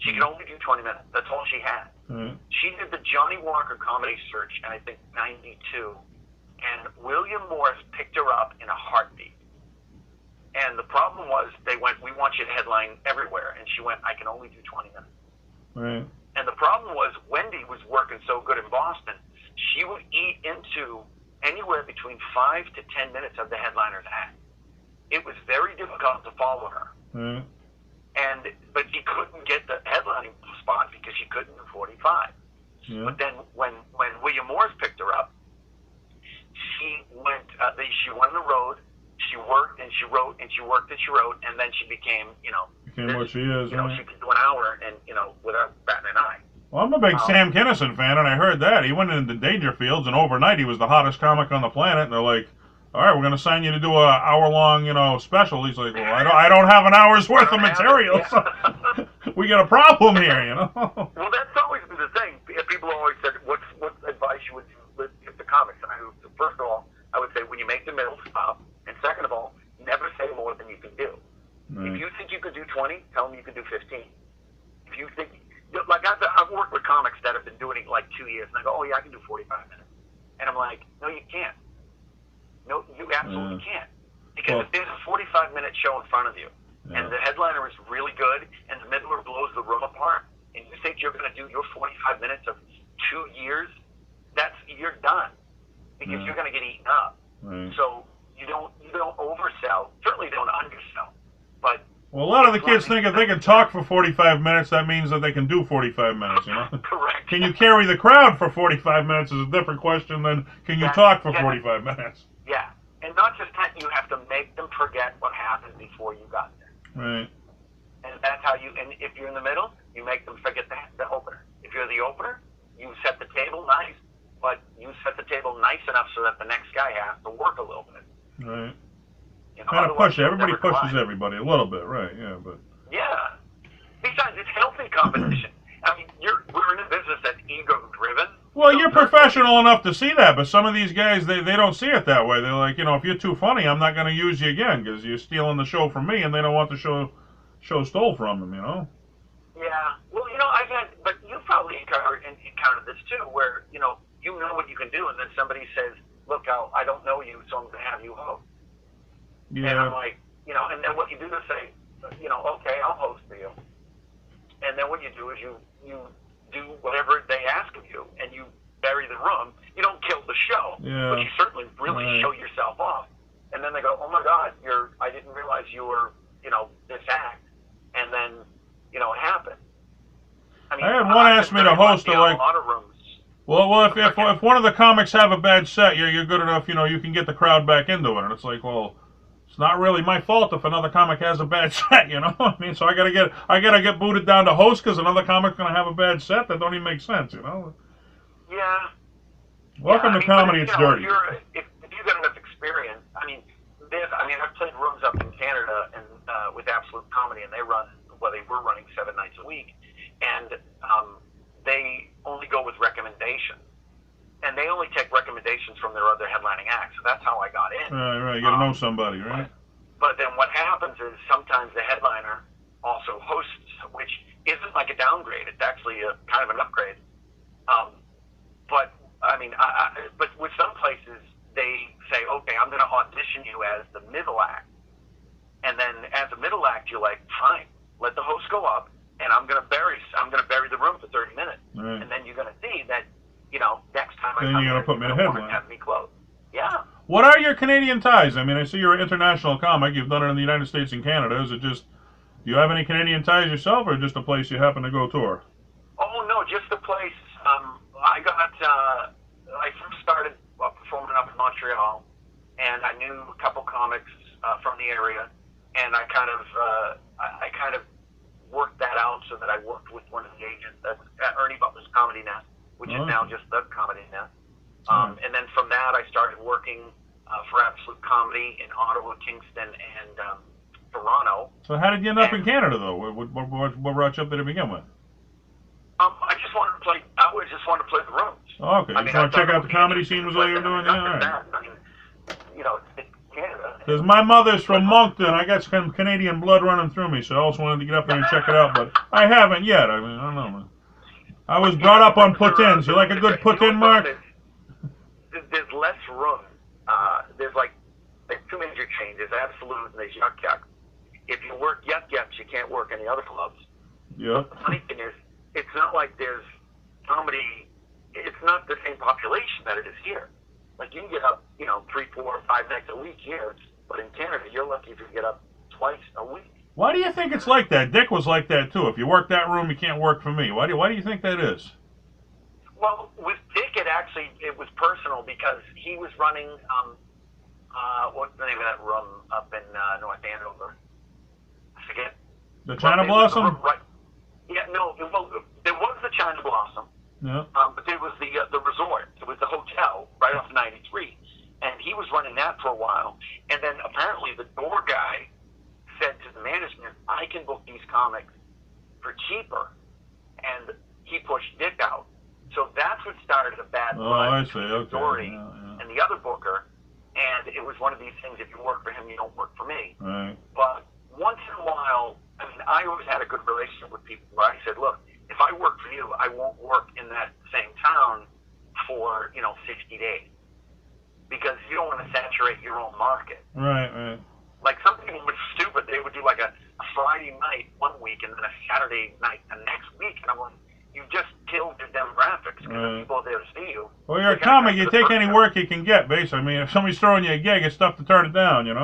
B: She could only do 20 minutes. That's all she had.
A: Right.
B: She did the Johnny Walker Comedy Search in, I think, 92. And William Morris picked her up in a heartbeat. And the problem was, they went, we want you to headline everywhere. And she went, I can only do 20 minutes.
A: Right.
B: And the problem was, Wendy was working so good in Boston, she would eat into anywhere between 5 to 10 minutes of the headliner's act. It was very difficult to follow her.
A: Right.
B: But she couldn't get the headlining spot because she couldn't do 45.
A: Yeah.
B: But then when William Morris picked her up, she went, she went on the road, she worked and she wrote and she worked and she wrote, and then she became,
A: Became what she is.
B: You know,
A: right?
B: she could do an hour and, without batting an eye.
A: Well, I'm a big Sam Kinison fan, and I heard that. He went into Dangerfields, and overnight he was the hottest comic on the planet, and they're like, all right, we're going to sign you to do an hour-long, special. He's like, well, I don't have an hour's worth of material, so we got a problem here,
B: Well, that's always been the thing. People always said, what advice you would give to comics? And first of all, I would say, when you make the middle, stop. And second of all, never say more than you can do.
A: Right.
B: If you think you can do 20, tell them you can do 15. If you think, like I've worked with comics that have been doing it like 2 years, and I go, oh yeah, I can do 45 minutes. And I'm like, no, you can't. No, you absolutely can't. Because if there's a 45-minute show in front of you, and the headliner is really good, and the middler blows the room apart, and you think you're going to do your 45 minutes of 2 years, you're done. Because you're going to get eaten up.
A: Right.
B: So you don't oversell. Certainly don't undersell. But
A: well, a lot of the kids think if they can talk for 45 minutes, that means that they can do 45 minutes,
B: Correct.
A: Can you carry the crowd for 45 minutes is a different question than can you talk for 45 minutes?
B: Yeah. And not just that, you have to make them forget what happened before you got there.
A: Right.
B: And that's how and if you're in the middle, you make them forget the opener. If you're the opener, you set the table nice, but you set the table nice enough so that the next guy has to work a little bit.
A: Right. Kind of push. Everybody pushes everybody a little bit, right? Yeah, but.
B: Yeah. Besides, it's healthy competition. I mean, we're in a business that's ego-driven.
A: Well, you're professional enough to see that, but some of these guys, they don't see it that way. They're like, if you're too funny, I'm not going to use you again because you're stealing the show from me, and they don't want the show stole from them,
B: Yeah. Well, but you probably encountered this too, where, you know what you can do, and then somebody says, look, I don't know you, so I'm going to have you host.
A: Yeah.
B: And I'm like, and then what you do is say, okay, I'll host for you. And then what you do is you do whatever they ask of you, and you bury the room. You don't kill the show, but you certainly really show yourself off. And then they go, oh my God, I didn't realize you were, this act. And then, it happened. I mean,
A: I had one ask me to host
B: a lot of rooms.
A: Well, if one of the comics have a bad set, you're good enough, you can get the crowd back into it. And it's like, well, it's not really my fault if another comic has a bad set, I mean, so I gotta get booted down to host because another comic's gonna have a bad set. That don't even make sense,
B: Yeah.
A: Welcome to comedy. It's dirty.
B: If you got enough experience, I've played rooms up in Canada and with Absolute Comedy, and they were running 7 nights a week, and they only go with recommendations. And they only take recommendations from their other headlining acts. So that's how I got in.
A: Right. You got to know somebody, right?
B: But then what happens is sometimes the headliner also hosts, which isn't like a downgrade. It's actually a kind of an upgrade. But with some places, they say, okay, I'm going to audition you as the middle act. And then as a middle act, you're like, fine, let the host go up, and I'm going to bury the room for 30 minutes.
A: Right.
B: And then you're going to see that, next time
A: then you're going to put me in a headline.
B: Have me close. Yeah.
A: What are your Canadian ties? I mean, I see you're an international comic. You've done it in the United States and Canada. Is it just, do you have any Canadian ties yourself, or just a place you happen to go tour?
B: Oh, no, just a place. I first started performing up in Montreal, and I knew a couple comics from the area, and I kind of worked that out so that I worked with one of the agents at Ernie Butler's Comedy Nest, which is now just the Comedy Nest. And then from that, I started working for Absolute Comedy in Ottawa, Kingston, and Toronto.
A: So how did you end up in Canada, though? What brought you up there to begin with?
B: I just wanted to play. I just wanted to play the rooms.
A: Oh, okay. You just want to check out the comedy scene was all you were doing? Yeah, all right.
B: It's Canada.
A: Because my mother's from Moncton. I got some Canadian blood running through me, so I always wanted to get up there and check it out, but I haven't yet. I mean, I don't know. I was brought up on put-ins. You like a good put-in, Mark?
B: There's less room. There's like two major chains. There's Absolute and there's Yuck Yuck. If you work Yuck Yucks, you can't work any other clubs.
A: Yeah.
B: The funny thing is, it's not like there's comedy. It's not the same population that it is here. Like you can get up, 3, 4, 5 nights a week here, but in Canada, you're lucky if you get up twice a week.
A: Why do you think it's like that? Dick was like that too. If you work that room, you can't work for me. Why do you think that is?
B: Well, with Dick, it was personal because he was running. What's the name of that room up in North Andover? I forget.
A: The China Blossom?
B: Right. Yeah, no. There was the China Blossom.
A: Yeah.
B: But there was the resort. It was the hotel right off 93, and he was running that for a while. And then apparently the door guy said to the management, "I can book these comics for cheaper," and he pushed Dick out. So that's what started a bad blood between Dory and the other booker. And it was one of these things: if you work for him, you don't work for me.
A: Right.
B: But once in a while, I always had a good relationship with people where I said, "Look, if I work for you, I won't work in that same town for 60 days because you don't want to saturate your own market."
A: Right.
B: Like some people were stupid; they would do like a Friday night one week and then a Saturday night the next week, and I'm like, "You just killed your demographics because the people are there to see you."
A: Well, you're a comic. You take any work you can get, basically. I mean, if somebody's throwing you a gig, it's tough to turn it down,
B: Yeah,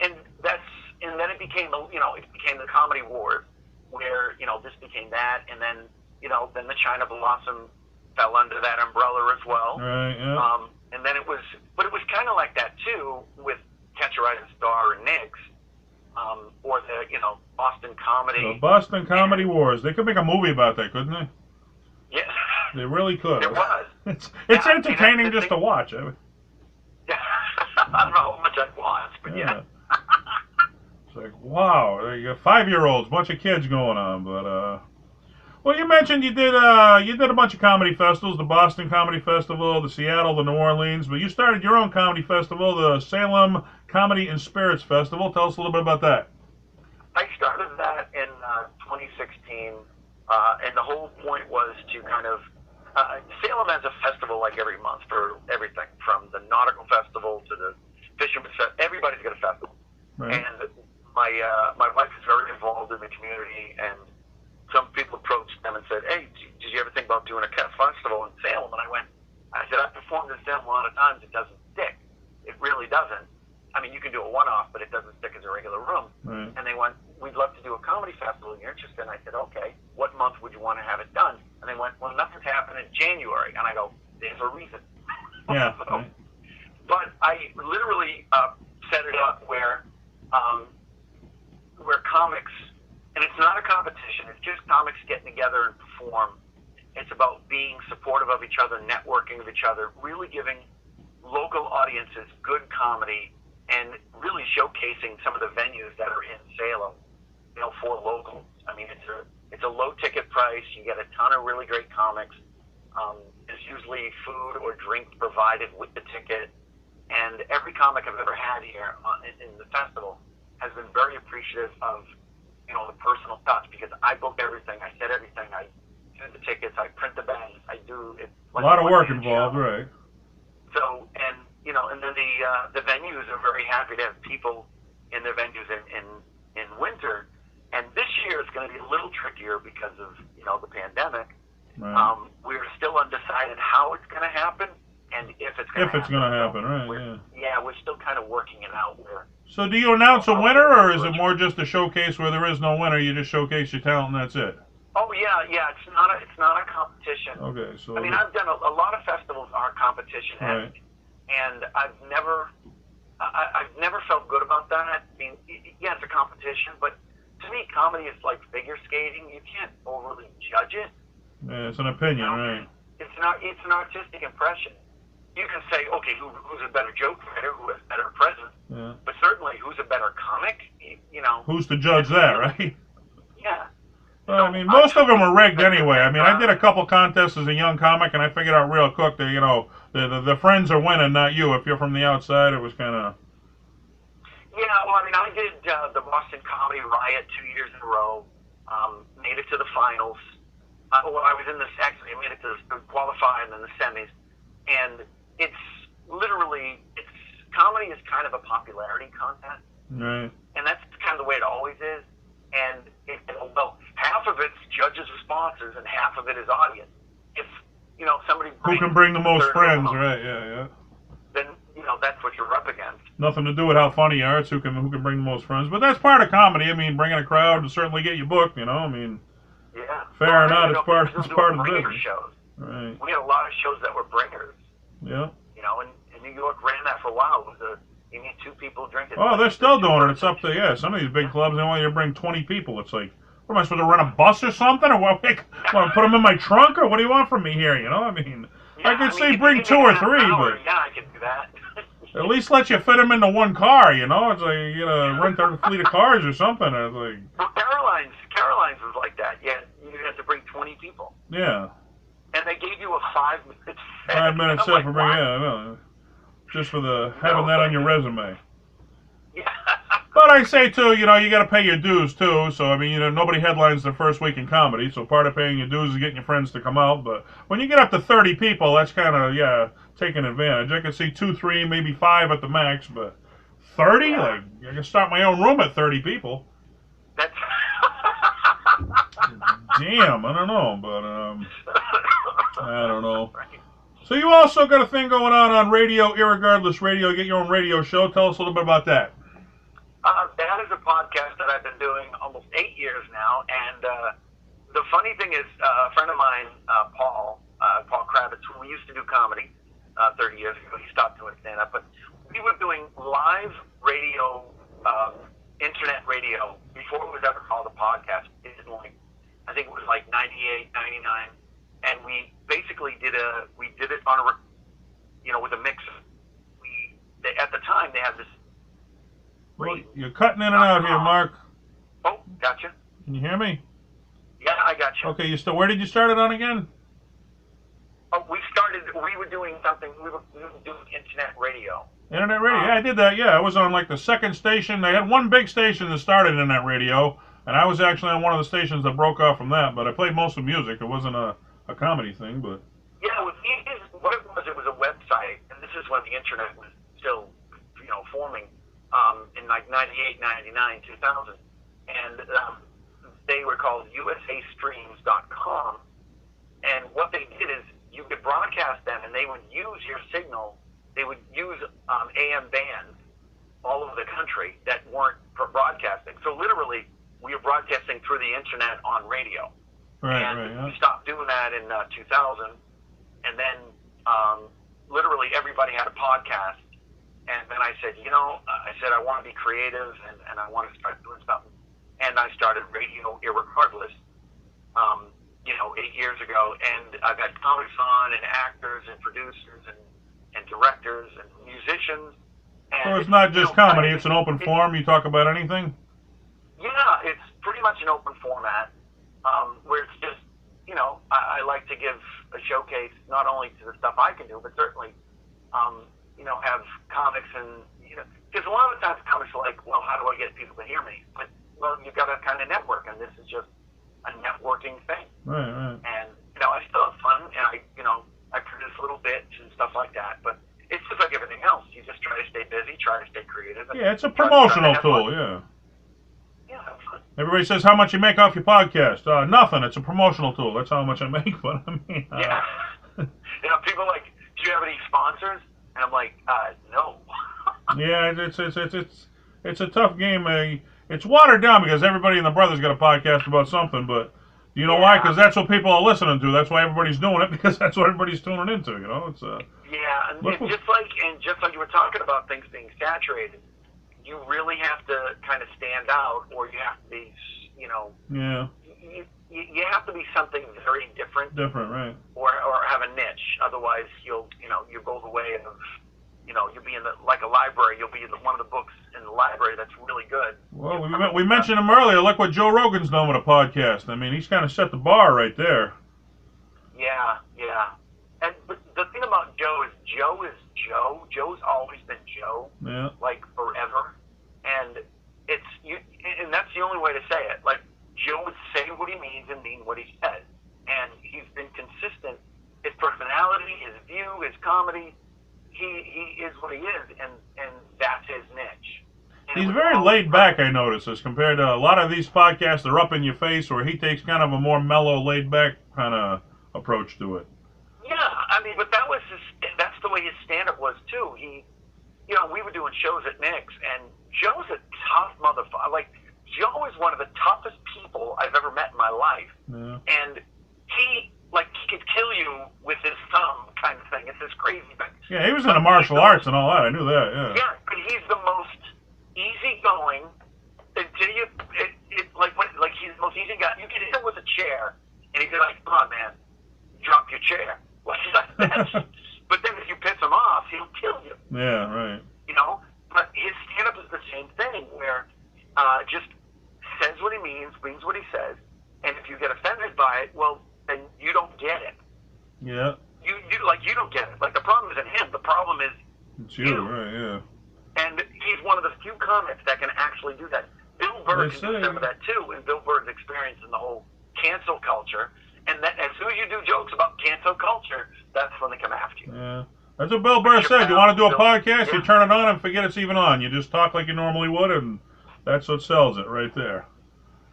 B: and then it became the Comedy Wars, where this became that, and then then the China Blossom fell under that umbrella as well.
A: Right. Yeah.
B: And then it was kind of like that too with Catch a Rising Star and Nix, or the Boston Comedy.
A: The Boston Comedy Wars. They could make a movie about that, couldn't they?
B: Yeah.
A: They really could.
B: It was.
A: It's entertaining just to watch.
B: I don't know how much I'd watch, but yeah.
A: It's like, wow, you got 5-year-olds, bunch of kids going on, but well, you mentioned you did a bunch of comedy festivals, the Boston Comedy Festival, the Seattle, the New Orleans, but you started your own comedy festival, the Salem Comedy and Spirits Festival. Tell us a little bit about that.
B: I started that in 2016, and the whole point was to kind of Salem has a festival like every month for everything, from the nautical festival to the fisherman's festival. Everybody's got a festival,
A: Right.
B: and my wife is very involved in the community, and some people approached them and said, "Hey, did you ever think about doing a festival in Salem?" And I said, "I've performed in Salem a lot of times. It doesn't stick. It really doesn't. I mean, you can do a one-off, but it doesn't stick as a regular room."
A: Right.
B: And they went, "We'd love to do a comedy festival. You're interested?" And I said, "Okay, what month would you want to have it done?" And they went, "Well, nothing's happening in January." And I go, "There's a reason."
A: Yeah.
B: So, but I literally set it up where comics, and it's not a competition, it's just comics getting together and perform. It's about being supportive of each other, networking with each other, really giving local audiences good comedy, and really showcasing some of the venues that are in Salem, for locals. I mean, it's a low ticket price. You get a ton of really great comics. There's usually food or drink provided with the ticket, and every comic I've ever had here in the festival has been very appreciative of the personal touch, because I book everything, I set everything, I do the tickets, I print the bands, I do it.
A: A lot of work involved, right?
B: So, and then the venues are very happy to have people in their venues in winter. And this year it's going to be a little trickier because of the pandemic.
A: Right.
B: We're still undecided how it's going to happen and if it's going to happen.
A: Right?
B: Yeah, we're still kind of working it out.
A: So do you announce a winner, or is it more just a showcase where there is no winner? You just showcase your talent and that's it.
B: Oh yeah. It's not a competition.
A: Okay, so
B: I mean, I've done a lot of festivals are competition,
A: right.
B: and I've never felt good about that. I mean, yeah, it's a competition, but to me, comedy is like figure skating. You can't overly judge it.
A: Yeah, it's an opinion, right?
B: It's an artistic impression. You can say, okay, who's a better joke writer, who has better presence, but certainly who's a better comic,
A: Who's to judge that, right?
B: Yeah.
A: Well, I mean, most of them were rigged anyway. I mean, I did a couple contests as a young comic, and I figured out real quick that, the friends are winning, not you. If you're from the outside, it was kind of...
B: Yeah, well, I mean, I did the Boston Comedy Riot 2 years in a row, made it to the finals. Well, I was in the actually, I made it to the qualified and then the semis. And comedy is kind of a popularity contest.
A: Right.
B: And that's kind of the way it always is. And, half of it's judges' responses and half of it is audience. If, somebody
A: who can bring the most friends, right, yeah.
B: Then, that's what you're up against.
A: Nothing to do with how funny you are, it's who can bring the most friends. But that's part of comedy. I mean, bringing a crowd will certainly get you booked, I mean...
B: Yeah.
A: Fair or not, it's part of the business.
B: Shows.
A: Right.
B: We had a lot of shows that were bringers.
A: Yeah.
B: And New York ran that for a while. You need 2 people drinking.
A: Oh, they're still doing it. It's up to, some of these big clubs, they want you to bring 20 people. It's like, what, am I supposed to rent a bus or something? Or what? Want to put them in my trunk? Or what do you want from me here, I mean, I could say bring 2 or 3, but...
B: Yeah, I can do that.
A: At least let you fit them into one car, It's like, rent a fleet of cars or something. It's like...
B: Well, Caroline's was like that. Yeah, you had to bring 20 people.
A: Yeah.
B: And they gave you a 5-minute set.
A: 5 minutes set for bringing, I know. Just for having that on your resume.
B: Yeah.
A: But I say, too, you got to pay your dues, too. So, I mean, nobody headlines their first week in comedy. So part of paying your dues is getting your friends to come out. But when you get up to 30 people, that's kind of, taking advantage. I could see 2, 3, maybe 5 at the max. But 30? Yeah. Like, I can start my own room at 30 people.
B: That's...
A: Damn, I don't know. But, I don't know. So you also got a thing going on radio, Irregardless Radio. You get your own radio show. Tell us a little bit about that.
B: That is a podcast that I've been doing almost 8 years now, and the funny thing is, a friend of mine, Paul Kravitz, who we used to do comedy 30 years ago, he stopped doing stand-up, but we were doing live radio, internet radio, before it was ever called a podcast. I think it was like 98, 99, and we basically did it on a, with a mixer. At the time, they had this.
A: Well, you're cutting in and out here, Mark.
B: Oh, gotcha.
A: Can you hear me?
B: Yeah, I got you.
A: Okay, where did you start it on again?
B: Oh, we were doing something, we were doing internet radio.
A: Internet radio, yeah, I did that, yeah. I was on like the second station. They had one big station that started internet radio, and I was actually on one of the stations that broke off from that, but I played most of music. It wasn't a comedy thing, but...
B: Yeah, what it was a website, and this is when the internet was still, forming. In like 98, 99, 2000. And they were called usastreams.com. And what they did is you could broadcast them, and they would use your signal. They would use AM bands all over the country that weren't for broadcasting. So literally, we were broadcasting through the internet on radio.
A: Right.
B: We stopped doing that in 2000. And then literally everybody had a podcast. And then I said, I want to be creative and I want to start doing something. And I started Radio Irregardless, 8 years ago. And I've had comics on and actors and producers and directors and musicians. And
A: so it's not just comedy, it's an open forum. You talk about anything?
B: Yeah, it's pretty much an open format where it's just, I like to give a showcase not only to the stuff I can do, but certainly have comics and, because a lot of the times comics are like, well, how do I get people to hear me? But, well, you've got to kind of network, and this is just a networking thing.
A: Right.
B: And, I still have fun, and I produce little bits and stuff like that, but it's just like everything else. You just try to stay busy, try to stay creative.
A: Yeah, it's a promotional tool, yeah.
B: Yeah, that's fun.
A: Everybody says, how much you make off your podcast? Nothing. It's a promotional tool. That's how much I make, but I mean...
B: Yeah. People are like, do you have any sponsors? And I'm like, no.
A: Yeah, it's a tough game. It's watered down because everybody in the Brothers got a podcast about something, but you know why? Because that's what people are listening to. That's why everybody's doing it, because that's what everybody's tuning into. It's
B: yeah, and just like you were talking about things being saturated, you really have to kind of stand out, or you have to be,
A: Yeah.
B: You have to be something very different.
A: Different, right?
B: Or have a niche. Otherwise, you'll go the way of, you'll be in like a library. You'll be in one of the books in the library that's really good.
A: Well, we mentioned him earlier. Look what Joe Rogan's done with a podcast. I mean, he's kind of set the bar right there.
B: Yeah. And the thing about Joe is Joe. Joe's always been Joe, like forever. And and that's the only way to say it. Like, Joe would say what he means and mean what he says. And he's been consistent. His personality, his view, his comedy, he is what he is, and that's his niche. And
A: he's very laid back, I notice, as compared to a lot of these podcasts that are up in your face, where he takes kind of a more mellow, laid back kind of approach to it.
B: Yeah, I mean, but that's the way his stand-up was, too. We were doing shows at Nick's, and Joe's a tough motherfucker. Like, Joe is one of the toughest people I've ever met in my life.
A: Yeah.
B: And he could kill you with his thumb kind of thing. It's this crazy thing.
A: Yeah, he was into martial arts and all that. I knew that, yeah.
B: Yeah, but he's the most easygoing until you, he's the most easy guy. You get hit him with a chair, and he'd be like, come on, man, drop your chair. But then if you piss him off, he'll kill you.
A: Yeah, right.
B: But his stand-up is the same thing, where just says what he means what he says, and if you get offended by it, well, then you don't get it.
A: Yeah.
B: You don't get it. Like, the problem isn't him. The problem is
A: it's you, right? Yeah.
B: And he's one of the few comics that can actually do that. Bill Burr can do some of that too, and Bill Burr's experience in the whole cancel culture. And that, as soon as you do jokes about cancel culture, that's when they come after you.
A: Yeah. That's what Bill Burr said. You want to do a podcast, you turn it on and forget it's even on. You just talk like you normally would, and that's what sells it right there.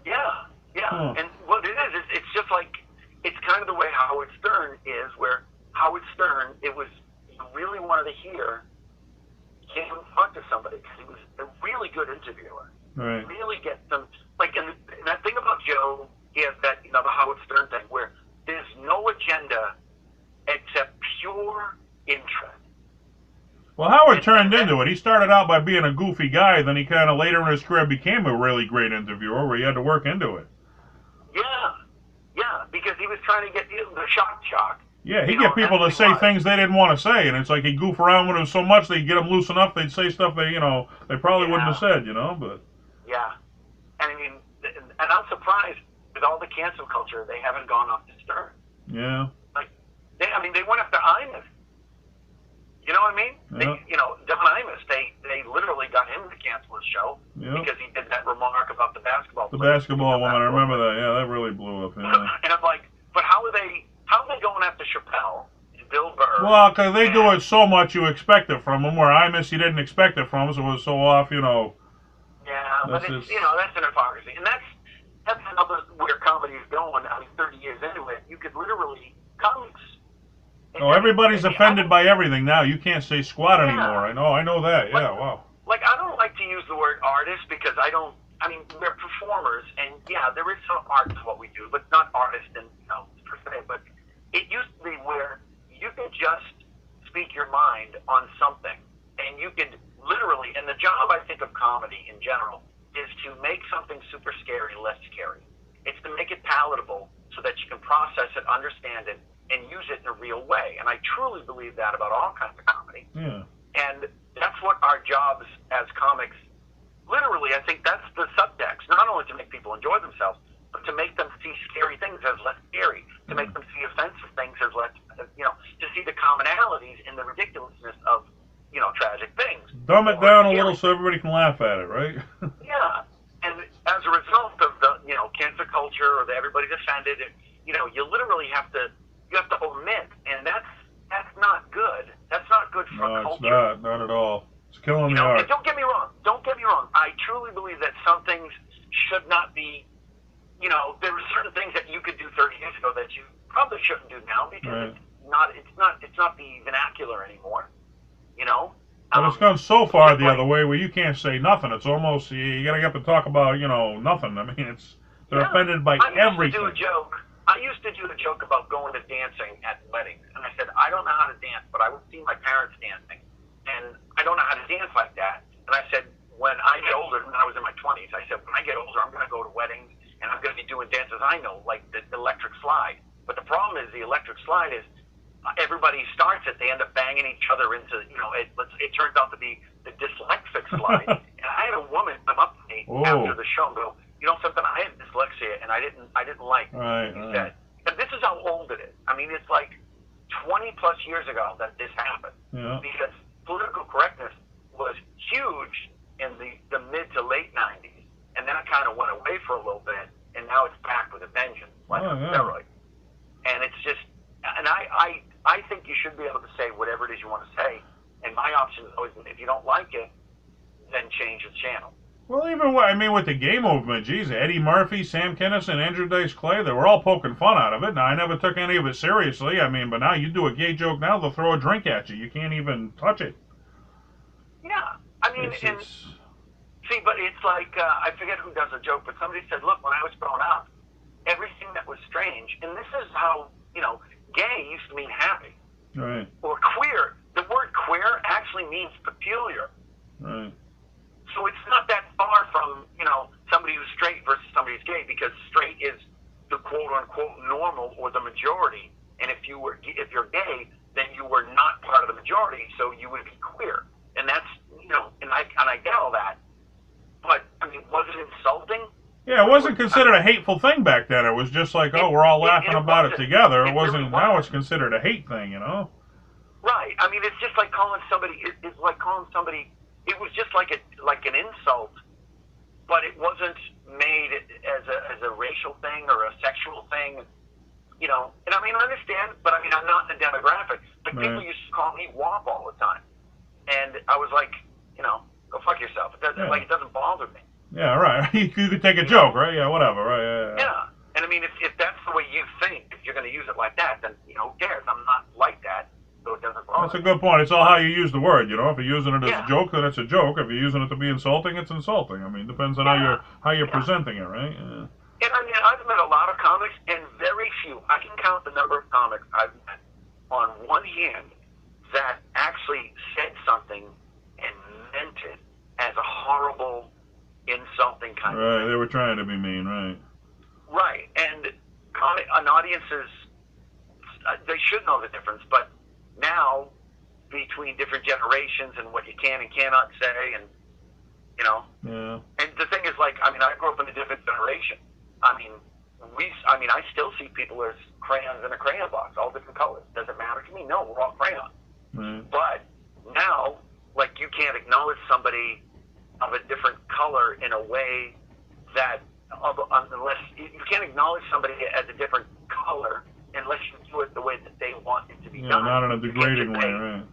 B: Yeah. Huh. And what it is, it's just like, it's kind of the way Howard Stern is, where Howard Stern, you really wanted to hear him talk to somebody, because he was a really good interviewer.
A: Right.
B: Really get them, and that thing about Joe is that, the Howard Stern thing, where there's no agenda except pure interest.
A: Well, Howard turned into it. He started out by being a goofy guy, then he kind of later in his career became a really great interviewer where he had to work into it.
B: Yeah, because he was trying to get the shock.
A: Yeah, he'd get people to say things they didn't want to say, and it's like he'd goof around with them so much they'd get them loose enough they'd say stuff they probably wouldn't have said, but...
B: Yeah. And I mean, and I'm surprised with all the cancel culture, they haven't gone off to Stern.
A: Yeah.
B: They went after Imus. You know what I mean?
A: Yeah.
B: Don Imus, they literally got him to cancel his show because he did that remark about the basketball player.
A: The basketball woman, I remember that. Yeah, that really blew up. Yeah.
B: And I'm like, but how are they going after Chappelle and Bill Burr?
A: Well, because they do it so much you expect it from them, where Imus you didn't expect it from, so it was so off,
B: Yeah, but it's, that's an hypocrisy. And that's another where comedy is going. 30 years into it, you could literally, comics.
A: Oh, everybody's offended by everything now. You can't say squat anymore. I know that. Yeah, wow.
B: Like, I don't like to use the word artist because we're performers, and there is some art to what we do, but not artist per se. But it used to be where you could just speak your mind on something, and you could literally, and the job, I think, of comedy in general is to make something super scary less scary. It's to make it palatable so that you can process it, understand it, and use it in a real way. And I truly believe that about all kinds of comedy.
A: Yeah.
B: And that's what our jobs as comics, literally, I think that's the subtext, not only to make people enjoy themselves, but to make them see scary things as less scary, to make them see offensive things as less, to see the commonalities in the ridiculousness of, tragic things.
A: Dumb it down a little so everybody can laugh at it, right?
B: Yeah. And as a result of the, cancel culture or the everybody's offended, you literally have to omit, and that's not good. That's not good for a culture.
A: No, it's not at all. It's killing the art.
B: And don't get me wrong. I truly believe that some things should not be, there are certain things that you could do 30 years ago that you probably shouldn't do now because it's not the vernacular anymore.
A: But it's gone so far the other way where you can't say nothing. It's almost you gotta get to talk about nothing. They're offended by everything.
B: I used to do a joke about going to dancing at weddings, and I said, I don't know how to dance, but I would see my parents dancing, and I don't know how to dance like that. And I said, when I get older, when I was in my 20s, I said, when I get older, I'm going to go to weddings, and I'm going to be doing dances I know, like the electric slide. But the problem is the electric slide is everybody starts it, they end up banging each other into, it turns out to be the dyslexic slide. And I had a after the show and go, you know something, I had dyslexia and I didn't like what you said. And this is how old it is. I mean, it's like 20 plus years ago that this happened.
A: Yeah.
B: Because political correctness was huge in the mid to late 90s, and then it kind of went away for a little bit, and now it's back with a vengeance, like on steroids. And it's just, and I think you should be able to say whatever it is you want to say. And my option is always, if you don't like it, then change the channel.
A: Well, even with the gay movement, geez, Eddie Murphy, Sam Kinison, Andrew Dice Clay, they were all poking fun out of it. Now, I never took any of it seriously. I mean, but now you do a gay joke now, they'll throw a drink at you. You can't even touch it.
B: Yeah. I mean, see, but it's like, I forget who does a joke, but somebody said, look, when I was growing up, everything that was strange, and this is how, gay used to mean happy.
A: Right.
B: Or queer. The word queer actually means peculiar.
A: Right.
B: So it's not that far from, somebody who's straight versus somebody who's gay, because straight is the quote-unquote normal or the majority, and if you're gay, then you were not part of the majority, so you would be queer. And that's, and I get all that. But, I mean, was it insulting?
A: Yeah, it wasn't considered a hateful thing back then. It was just like, we're all laughing about it together. It wasn't, really now it's considered a hate thing,
B: Right. I mean, it's just like calling somebody, it's like calling somebody, it was just like an insult, but it wasn't made as a racial thing or a sexual thing, And I mean, I understand, but I mean, I'm not in the demographic. But people used to call me WAP all the time. And I was like, go fuck yourself. It doesn't bother me.
A: Yeah, right. You could take a joke, right? Yeah, whatever, right?
B: Yeah. And I mean, if that's the way you think, if you're going to use it like that, then, who cares? I'm not like that, so it doesn't bother me.
A: That's a good point. It's all how you use the word, If you're using it as a joke, then it's a joke. If you're using it to be insulting, it's insulting. I mean, it depends on how you're presenting it, right? Yeah.
B: And I mean, I've met a lot of comics, and very few, I can count the number of comics I've met on one hand that actually said something and meant it as a horrible, insulting kind of thing.
A: Right, they were trying to be mean, right.
B: Right, and an audiences, they should know the difference, but now, between different generations and what you can and cannot say, and,
A: Yeah.
B: And the thing is, like, I mean, I grew up in a different generation. I mean, I still see people as crayons in a crayon box, all different colors. Does it matter to me? No, we're all crayons.
A: Right.
B: But now, like, you can't acknowledge somebody of a different color in a way that, unless you can't acknowledge somebody as a different color unless you do it the way that they want it to be done.
A: Not in a degrading way, right?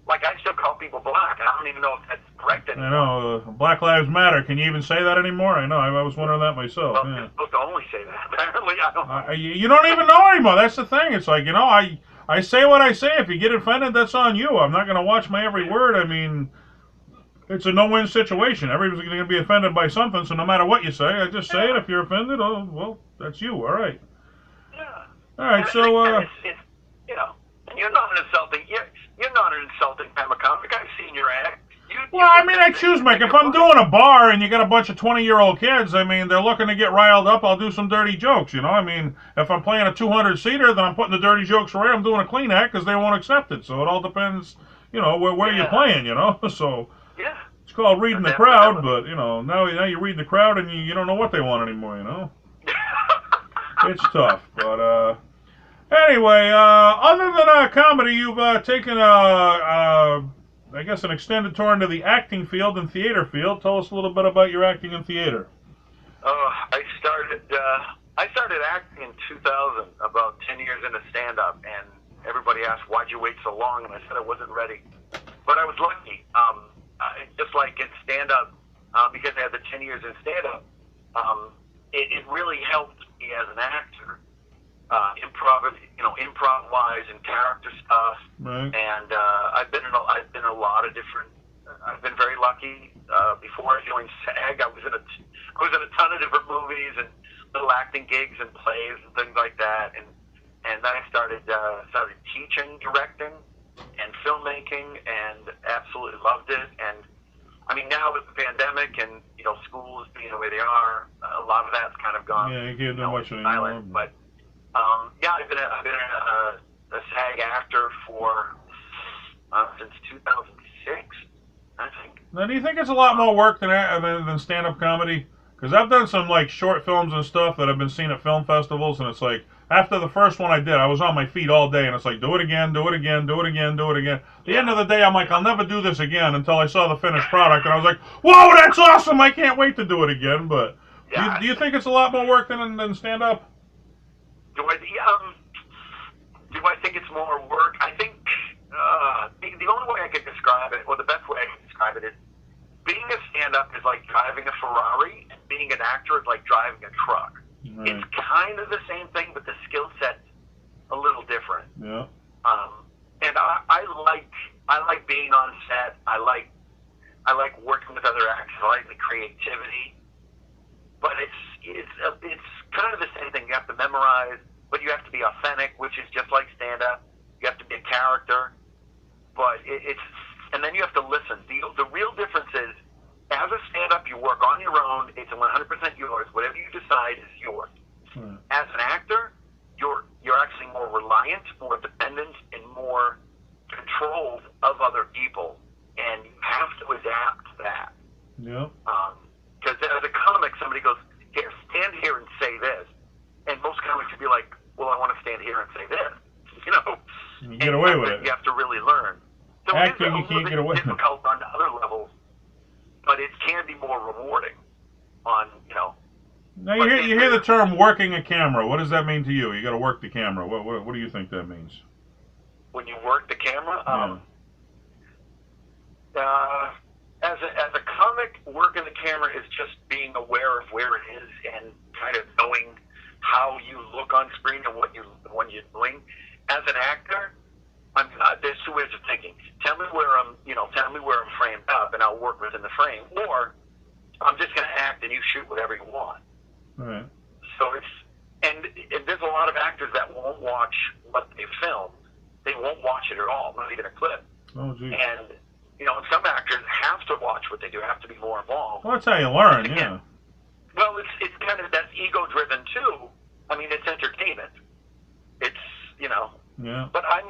B: Like I still call people black, and I don't even know if that's correct anymore.
A: I know, Black Lives Matter. Can you even say that anymore? I know, I was wondering that myself.
B: Well, you're supposed to only say that. Apparently, I don't know.
A: You don't even know anymore. That's the thing. It's like, I say what I say. If you get offended, that's on you. I'm not going to watch my every word. I mean, it's a no-win situation. Everybody's going to be offended by something, so no matter what you say, I just say it. If you're offended, well, that's you. All right.
B: Yeah.
A: All right, so...
B: It's, and you're not an insulting... You're not an insulting comic. I've seen your act.
A: Well, I mean, I choose, Mike. If I'm doing a bar and you got a bunch of 20-year-old kids, I mean, they're looking to get riled up, I'll do some dirty jokes, I mean, if I'm playing a 200-seater, then I'm putting the dirty jokes where I'm doing a clean act because they won't accept it. So it all depends, where you're playing, So it's called reading the crowd, but, now you read the crowd and you don't know what they want anymore, It's tough, but, anyway, other than comedy, you've taken I guess an extended tour into the acting field and theater field. Tell us a little bit about your acting in theater.
B: I started acting in 2000, about 10 years into stand-up, and everybody asked, why'd you wait so long? And I said I wasn't ready. But I was lucky. Just like in stand-up, because I had the 10 years in stand-up, it really helped me as an actor. Improv-wise and character stuff,
A: right.
B: And I've been in a lot of different. I've been very lucky. Before I joined SAG, I was in a ton of different movies and little acting gigs and plays and things like that. And then I started teaching, directing, and filmmaking, and absolutely loved it. And I mean, now with the pandemic and schools being the way they are, a lot of that's kind of gone.
A: Yeah, you can't do much anymore.
B: But I've been a SAG actor for since 2006, I think.
A: Now, do you think it's a lot more work than stand-up comedy? Because I've done some like short films and stuff that I've been seen at film festivals, and it's like after the first one I did, I was on my feet all day, and it's like do it again, do it again, do it again, do it again. At the end of the day, I'm like, I'll never do this again until I saw the finished product, and I was like, whoa, that's awesome! I can't wait to do it again. But
B: Yeah.
A: do you think it's a lot more work than stand-up?
B: Do I think it's more work? I think the only way I could describe it, or the best way I can describe it, is being a stand-up is like driving a Ferrari, and being an actor is like driving a truck.
A: Right.
B: It's kind of the same thing, but the skill set's a little different.
A: Yeah.
B: And I like being on set. I like working with other actors. I like the creativity. But it's kind of the same thing. You have to memorize, but you have to be authentic, which is just like stand-up. You have to be a character, but and then you have to listen. The real difference is, as a stand-up, you work on your own. It's 100% yours. Whatever you decide is yours.
A: Right.
B: As an actor, you're actually more reliant, more dependent, and more controlled of other people, and you have to adapt to that.
A: Yeah.
B: Because as a comic, somebody goes, here, stand here and say this. And most comics would be like, well, I want to stand here and say this. You know?
A: You get away with it.
B: You have to really learn. So
A: Acting, you
B: it's
A: can't get away with it.
B: difficult on other levels, but it can be more rewarding on,
A: Now you hear the term working a camera. What does that mean to you? You got to work the camera. What do you think that means?
B: When you work the camera, as a comic, working the camera is just being aware of where it is and kind of knowing how you look on screen and what you're doing. As an actor, there's two ways of thinking. Tell me where I'm framed up, and I'll work within the frame, or I'm just going to act and you shoot whatever you want.
A: Right.
B: So and there's a lot of actors that won't watch what they filmed. They won't watch it at all, not even a clip.
A: Oh, geez.
B: And some actors have to watch what they do, have to be more involved.
A: Well, that's how you learn, yeah.
B: Well, it's kind of, that's ego-driven, too. I mean, it's entertainment. It's,
A: Yeah.
B: But I've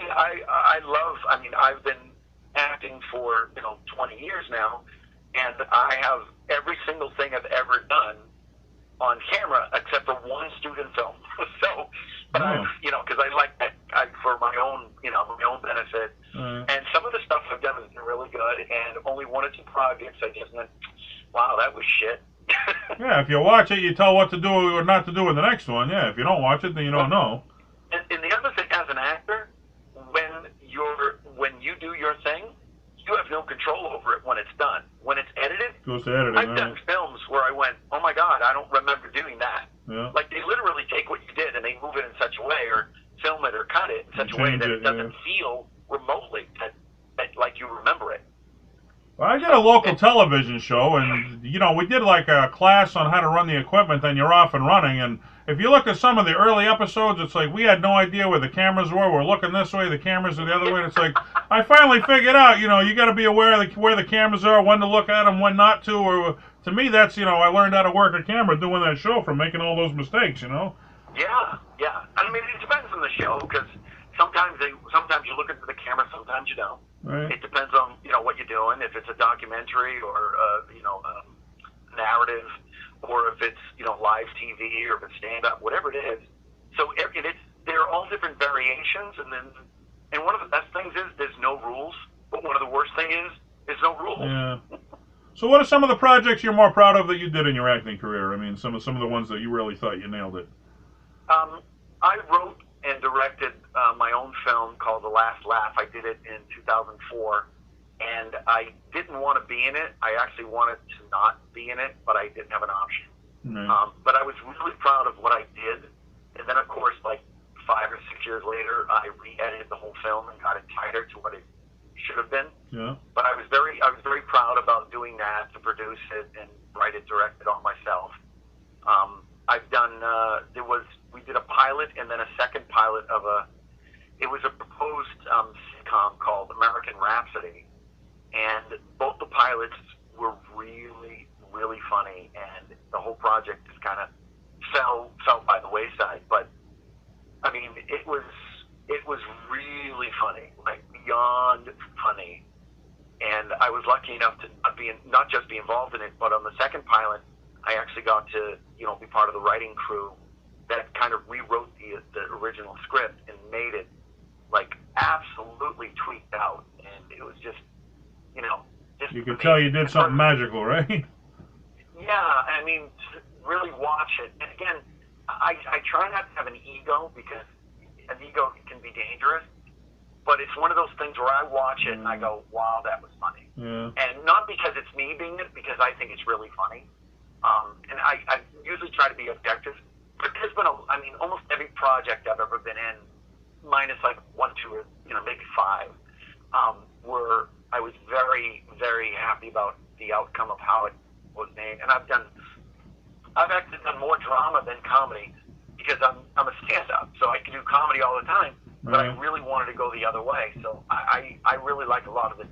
B: been acting for, 20 years now, and I have every single thing I've ever done on camera except for one student film. So, but because I like that for my own, my own benefit. And some of the stuff I've done has been really good, and only one or two projects I just went, wow, that was shit.
A: Yeah, if you watch it, you tell what to do or not to do in the next one. Yeah, if you don't watch it, then you don't know.
B: And the other thing, as an actor, when you do your thing, you have no control over it when it's done. When it's edited,
A: goes to editing.
B: I've done films where I went, oh my God, I don't remember doing that.
A: Yeah.
B: Like, they literally take what you did and they move it in such a way, or film it or cut it in such a way that it doesn't feel remotely that like you remember it.
A: Well, I did a local television show, and we did like a class on how to run the equipment. Then you're off and running. And if you look at some of the early episodes, it's like we had no idea where the cameras were. We're looking this way, the cameras are the other way. And it's like I finally figured out. You got to be aware of where the cameras are, when to look at them, when not to. Or to me, that's I learned how to work a camera doing that show from making all those mistakes.
B: Yeah. I mean, it depends on the show, because sometimes you look into the camera, sometimes you don't.
A: Right.
B: It depends on what you're doing. If it's a documentary or a narrative, or if it's live TV, or if it's stand up, whatever it is. So there are all different variations, and one of the best things is there's no rules. But one of the worst things is there's no rules.
A: Yeah. So what are some of the projects you're more proud of that you did in your acting career? I mean, some of the ones that you really thought you nailed it.
B: I wrote and directed my own film called The Last Laugh. I did it in 2004, and I didn't want to be in it. I actually wanted to not be in it, but I didn't have an option.
A: Right.
B: But I was really proud of what I did, and then, of course, like 5 or 6 years later, I re-edited the whole film and got it tighter to what it should have been.
A: Yeah.
B: But I was very proud about doing that, to produce it and write it, direct it all myself. I've done, we did a pilot and then a second pilot of it was a proposed sitcom called American Rhapsody. And both the pilots were really, really funny, and the whole project just kind of fell by the wayside. But, I mean, it was really funny, like beyond funny. And I was lucky enough to not just be involved in it, but on the second pilot, I actually got to, be part of the writing crew that kind of rewrote the original script and made it like absolutely tweaked out. And it was just, just
A: You could tell you did something magical, right?
B: Yeah, I mean, to really watch it. And again, I try not to have an ego because an ego can be dangerous. But it's one of those things where I watch it and I go, wow, that was funny.
A: Yeah.
B: And not because it's me being it, because I think it's really funny. And I usually try to be objective. But there's been, almost every project I've ever been in, minus like 1, 2, or, maybe 5, where I was very, very happy about the outcome of how it was made. And I've actually done more drama than comedy because I'm a stand-up, so I can do comedy all the time. But I really wanted to go the other way, so I really like a lot of the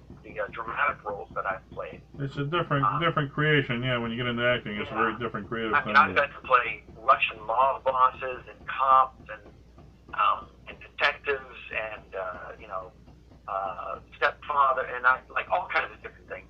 B: dramatic roles that I've played.
A: It's a different creation, yeah. When you get into acting, it's a very different creative thing.
B: I've got to play Russian mob bosses and cops and detectives and stepfather and like all kinds of different things.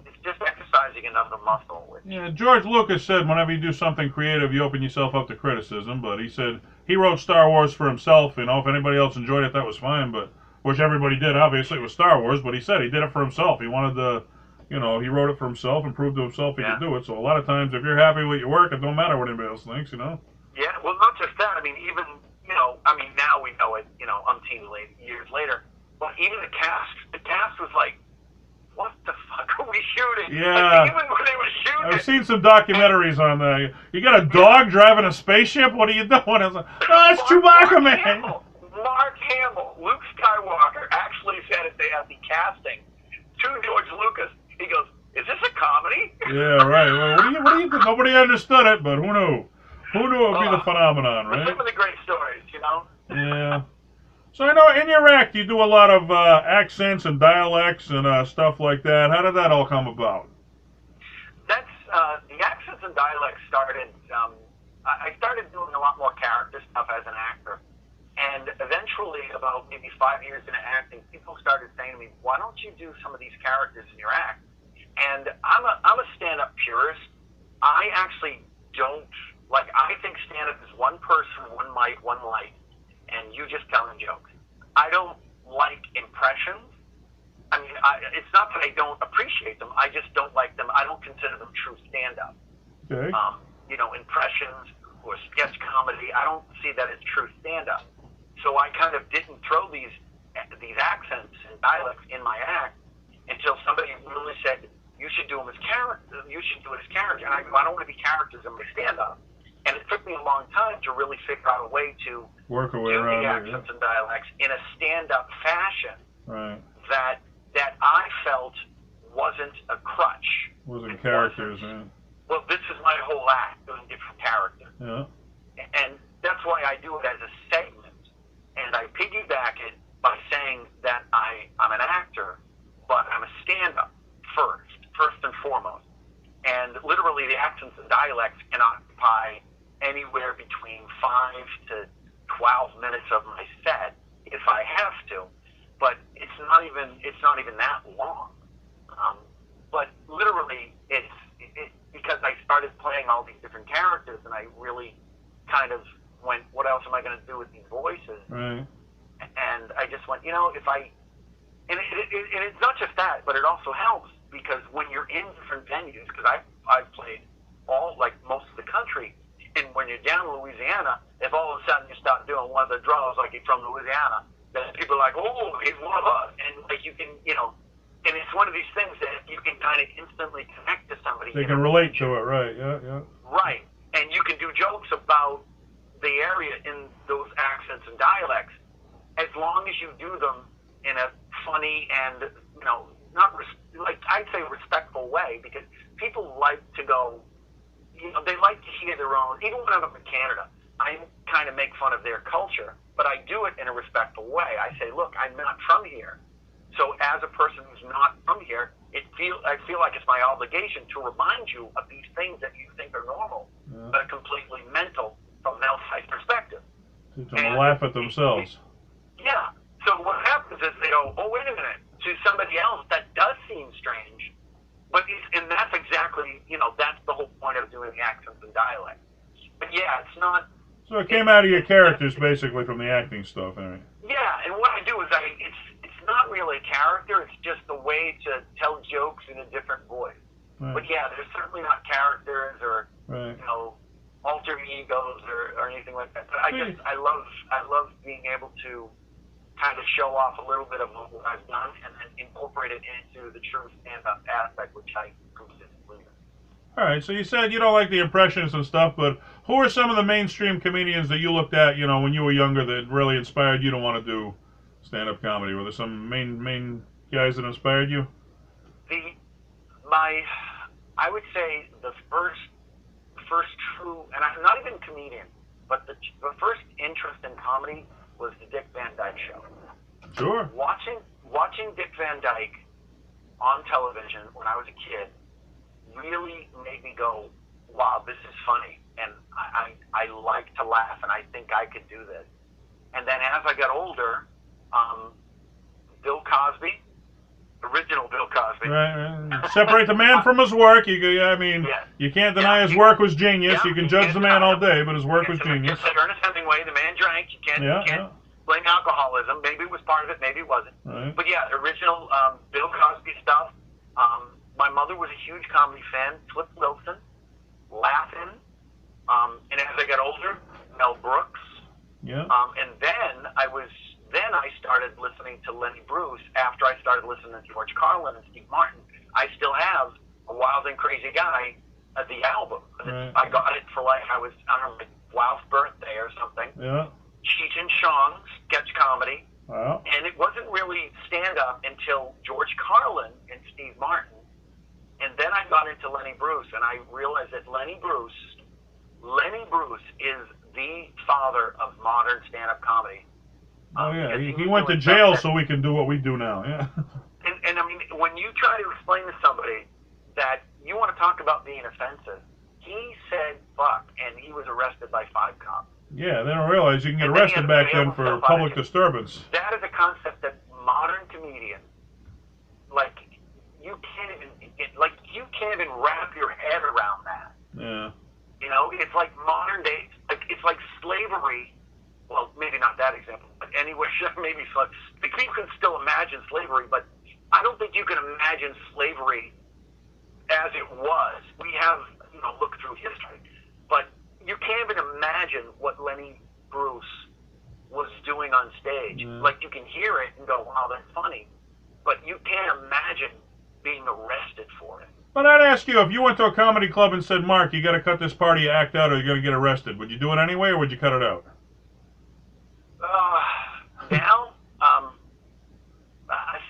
B: It's just exercising another muscle.
A: Yeah, George Lucas said whenever you do something creative, you open yourself up to criticism. But he said he wrote Star Wars for himself. If anybody else enjoyed it, that was fine. But which everybody did, obviously, it was Star Wars. But he said he did it for himself. He wanted to, he wrote it for himself and proved to himself he could do it. So a lot of times, if you're happy with your work, it don't matter what anybody else thinks.
B: Yeah, well, not just that. Even now we know it. Umpteen years later. But even the cast was like, what the fuck are we shooting?
A: Yeah.
B: Even when they were shooting,
A: I've seen some documentaries on that. You got a dog driving a spaceship? What are you doing? I was like, oh, it's Chewbacca, man.
B: Mark Hamill, Luke Skywalker, actually said at the casting to George Lucas, he goes, is this a comedy?
A: Yeah, right. Well, what do you think? Nobody understood it, but who knew? Who knew it would be the phenomenon, right?
B: Some of the great stories,
A: Yeah. So I know in your act you do a lot of accents and dialects and stuff like that. How did that all come about?
B: That's the accents and dialects started. I started doing a lot more character stuff as an actor, and eventually, about maybe 5 years into acting, people started saying to me, "Why don't you do some of these characters in your act?" And I'm a stand-up purist. I actually don't like. I think stand-up is one person, one mic, one light, and you just telling jokes. I don't like impressions. It's not that I don't appreciate them. I just don't like them. I don't consider them true stand-up.
A: Okay.
B: Impressions or sketch comedy, I don't see that as true stand-up. So I kind of didn't throw these accents and dialects in my act until somebody really said, you should do them as characters. You should do it as characters. And I go, I don't want to be characters in my stand-up. And it took me a long time to really figure out a way to
A: work away
B: do
A: around
B: the accents and dialects in a stand-up fashion,
A: right?
B: That I felt wasn't a crutch.
A: Wasn't characters, man.
B: Well, this is my whole act, doing different characters.
A: Yeah. And
B: that's why I do it as a segment. And I piggyback it by saying that I'm an actor, but I'm a stand-up first and foremost. And literally the accents and dialects can occupy anywhere between 5 to 12 minutes of my set if I have to, but it's not even that long. But literally, it's because I started playing all these different characters, and I really kind of went, what else am I going to do with these voices?
A: Right.
B: And I just went, if I, and it's not just that, but it also helps because when you're in different venues, because I've played most of the country, and when you're down in Louisiana, if all of a sudden you start doing one of the draws like you're from Louisiana, then people are like, oh, he's one of us, and like you can, and it's one of these things that you can kind of instantly connect to somebody.
A: They can relate to it, right? Yeah.
B: Right, and you can do jokes about the area in those accents and dialects, as long as you do them in a funny and I'd say respectful way, because people like to go, they like to hear their own. Even when I'm up in Canada, I kind of make fun of their culture, but I do it in a respectful way. I say, look, I'm not from here. So as a person who's not from here, I feel like it's my obligation to remind you of these things that you think are normal, but are completely mental from an outside perspective.
A: Teach them to laugh at themselves.
B: Yeah. So what happens is they go, oh, wait a minute. that's the whole point of doing the accents and dialects. But yeah, it's not.
A: So it came out of your characters, basically, from the acting stuff, anyway.
B: Yeah, and what I do is it's not really a character. It's just a way to tell jokes in a different voice.
A: Right.
B: But yeah, there's certainly not characters or
A: Right.
B: alter egos or anything like that. But I love being able to kind of show off a little bit of what I've done and then incorporate it into the true stand-up aspect, which I consistently do.
A: All right, so you said you don't like the impressions and stuff, but who are some of the mainstream comedians that you looked at, when you were younger that really inspired you to want to do stand-up comedy? Were there some main guys that inspired you?
B: I would say the first true, and I'm not even a comedian, but the first interest in comedy was the Dick Van Dyke Show.
A: Sure.
B: Watching Dick Van Dyke on television when I was a kid really made me go, wow, this is funny, and I like to laugh, and I think I could do this. And then as I got older, Bill Cosby, original Bill Cosby.
A: Right. Separate the man from his work. You can't deny his work was genius. You can judge the man all day, but his work was genius.
B: Just like Ernest Hemingway, the man drank. You can't blame alcoholism. Maybe it was part of it, maybe it wasn't.
A: Right.
B: But yeah, original Bill Cosby stuff. My mother was a huge comedy fan. Flip Wilson, Laughing, and as I got older, Mel Brooks.
A: Yeah.
B: And then I started listening to Lenny Bruce after I started listening to George Carlin and Steve Martin. I still have A Wild and Crazy Guy, the album.
A: Right.
B: I got it for I don't know, my wife's birthday or something.
A: Yeah.
B: Cheech and Chong, sketch comedy.
A: Wow.
B: And it wasn't really stand-up until George Carlin and Steve Martin. And then I got into Lenny Bruce, and I realized that Lenny Bruce is the father of modern stand-up comedy.
A: Oh, yeah. He went to jail so we can do what we do now, yeah.
B: And I mean, when you try to explain to somebody that you want to talk about being offensive, he said fuck, and he was arrested by 5 cops.
A: Yeah, they don't realize you can get arrested back then for public disturbance.
B: That is a concept that modern comedians, you can't even wrap your head around that.
A: Yeah.
B: It's like modern day, it's like slavery. Well, maybe not that example, but anyway, maybe you can still imagine slavery, but I don't think you can imagine slavery as it was. We have, looked through history, but you can't even imagine what Lenny Bruce was doing on stage.
A: Yeah.
B: You can hear it and go, wow, that's funny, but you can't imagine being arrested for it.
A: But I'd ask you, if you went to a comedy club and said, Mark, you got to cut this part of your act out or you're going to get arrested, would you do it anyway or would you cut it out?
B: Now, I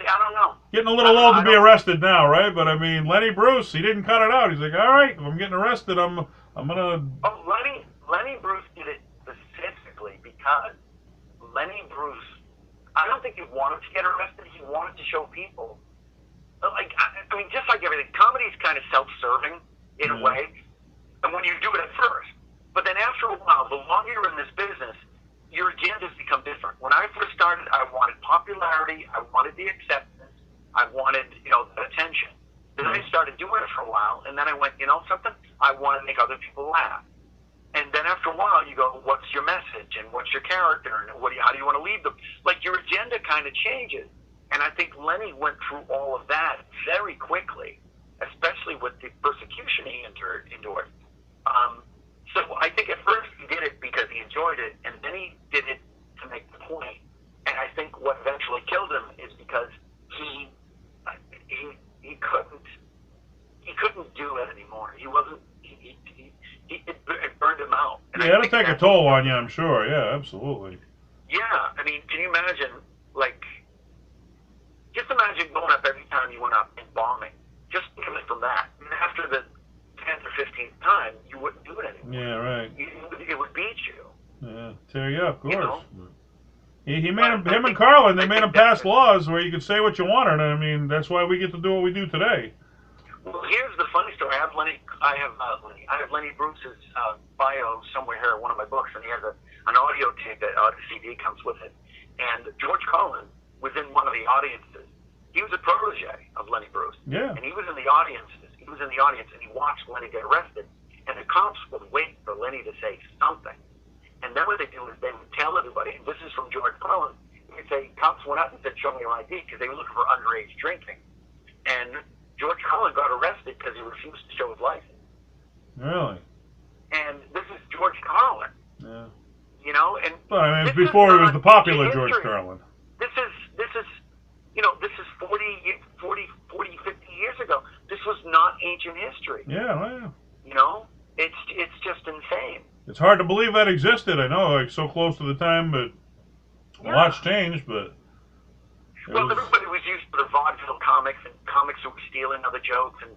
B: don't know.
A: Getting a little old to be arrested now, right? But Lenny Bruce, he didn't cut it out. He's like, all right, if I'm getting arrested, I'm gonna.
B: Oh, Lenny Bruce did it specifically because Lenny Bruce, I don't think he wanted to get arrested. He wanted to show people, just like everything, comedy is kind of self-serving in a way, and when you do it at first, but then after a while, the longer you're in this business, your agendas become different. When I first started, I wanted popularity, I wanted the acceptance, I wanted, the attention. Then I started doing it for a while, and then I went, something? I want to make other people laugh. And then after a while, you go, what's your message, and what's your character, and how do you want to lead them? Your agenda kind of changes. And I think Lenny went through all of that very quickly, especially with the persecution he endured. So I think at first he did it because he enjoyed it, and then he did it to make the point. And I think what eventually killed him is because he couldn't do it anymore. He wasn't. It burned him out. And
A: yeah, it'll take a toll on you, I'm sure. Yeah, absolutely.
B: Yeah, can you imagine? Just imagine going up every time you went up and bombing. Just think of it from that. And after the 10th or 15th time, you wouldn't do it anymore.
A: Yeah, right.
B: It would beat you.
A: Yeah, tear you up, of course. He made him and Carlin, they made him pass laws where you could say what you wanted. That's why we get to do what we do today.
B: Well, here's the funny story. I have Lenny Bruce's bio somewhere here in one of my books, and he has an audio tape that the CD comes with it. And George Carlin was in one of the audiences. He was a protege of Lenny Bruce.
A: Yeah.
B: And he was in the audiences. He was in the audience, and he watched Lenny get arrested. And the cops would wait for Lenny to say something. And then what they do is they would tell everybody, and this is from George Carlin, he'd say, cops went out and said, show me your ID, because they were looking for underage drinking. And George Carlin got arrested because he refused to show his license.
A: Really?
B: And this is George Carlin.
A: Yeah.
B: You know, and
A: well, I mean, before he was the popular George Carlin.
B: This is 40, 50 years ago. This was not ancient history.
A: Yeah, well.
B: You know, it's just insane.
A: It's hard to believe that existed. I know, like, so close to the time, but a lot's changed, but...
B: Everybody was used to their vaudeville comics and comics who were stealing other jokes and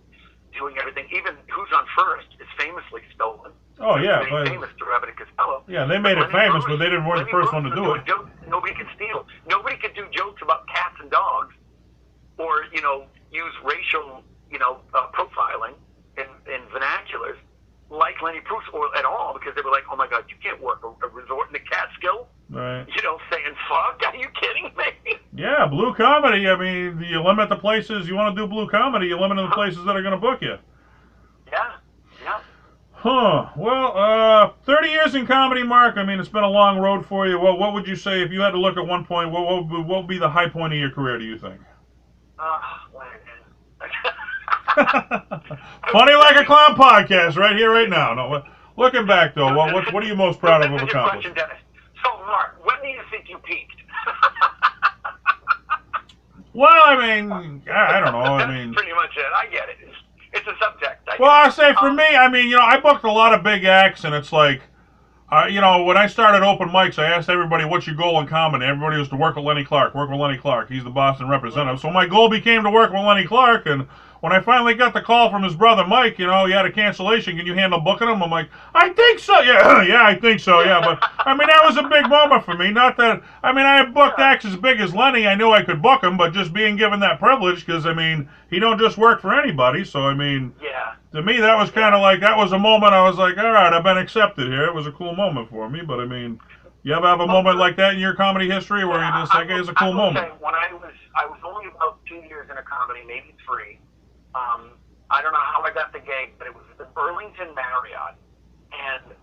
B: doing everything. Even Who's on First is famously stolen.
A: Oh, yeah.
B: It's famous through Abbott and Costello.
A: Yeah, they made it famous, but they didn't want the first one to do it.
B: Jokes nobody could steal. Nobody could do jokes about cats and dogs or, you know, use racial, profiling in vernaculars like Lenny Bruce or at all, because they were like, oh my God, you can't work a resort in the Catskill.
A: Right.
B: You know, saying fuck, are you kidding me?
A: Yeah, blue comedy. I mean, you limit the places you want to do blue comedy, you limit the places that are going to book you.
B: Yeah, yeah.
A: Huh. Well, 30 years in comedy, Mark. I mean, it's been a long road for you. Well, what would you say if you had to look at one point? What would be the high point of your career, do you think? Funny Like a Clown podcast, right here, right now. No, looking back though, what are you most proud of accomplishing?
B: So, Mark, when do you think you peaked?
A: Well, I mean, I don't know. I mean,
B: that's pretty much it. I get it. It's a subject.
A: I'll say for me, I mean, I booked a lot of big acts, and it's like, when I started open mics, I asked everybody, what's your goal in comedy? Everybody was to work with Lenny Clark. He's the Boston representative. So my goal became to work with Lenny Clark, and when I finally got the call from his brother Mike, he had a cancellation. Can you handle booking him? I'm like, I think so. Yeah, I think so. Yeah, but I mean, that was a big moment for me. Not that I had booked acts as big as Lenny. I knew I could book him, but just being given that privilege, because I mean, he don't just work for anybody. So I mean, to me, that was kind of like that was a moment. I was like, all right, I've been accepted here. It was a cool moment for me. But I mean, you ever have a moment like that in your comedy history where you just like, hey, it's a cool moment?
B: When I was only about 2 years in a comedy, maybe 3. I don't know how I got the gig, but it was the Burlington Marriott, and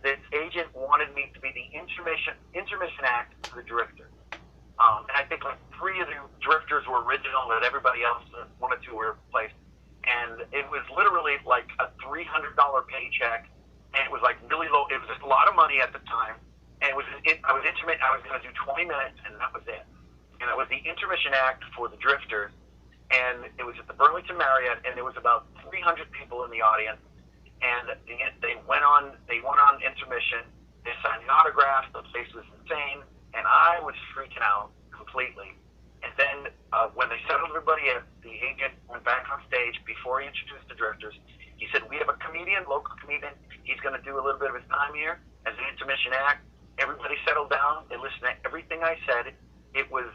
B: this agent wanted me to be the intermission act for the Drifters. And I think like 3 of the Drifters were original, and everybody else, 1 or 2 were replaced. And it was literally like a $300 paycheck, and it was like really low. It was just a lot of money at the time, and I was going to do 20 minutes, and that was it. And it was the intermission act for the Drifters. And it was at the Burlington Marriott, and there was about 300 people in the audience. And they went on intermission. They signed autographs. The place was insane, and I was freaking out completely. And then when they settled everybody, the agent went back on stage before he introduced the Drifters. He said, "We have a local comedian. He's going to do a little bit of his time here as an intermission act." Everybody settled down. They listened to everything I said. It was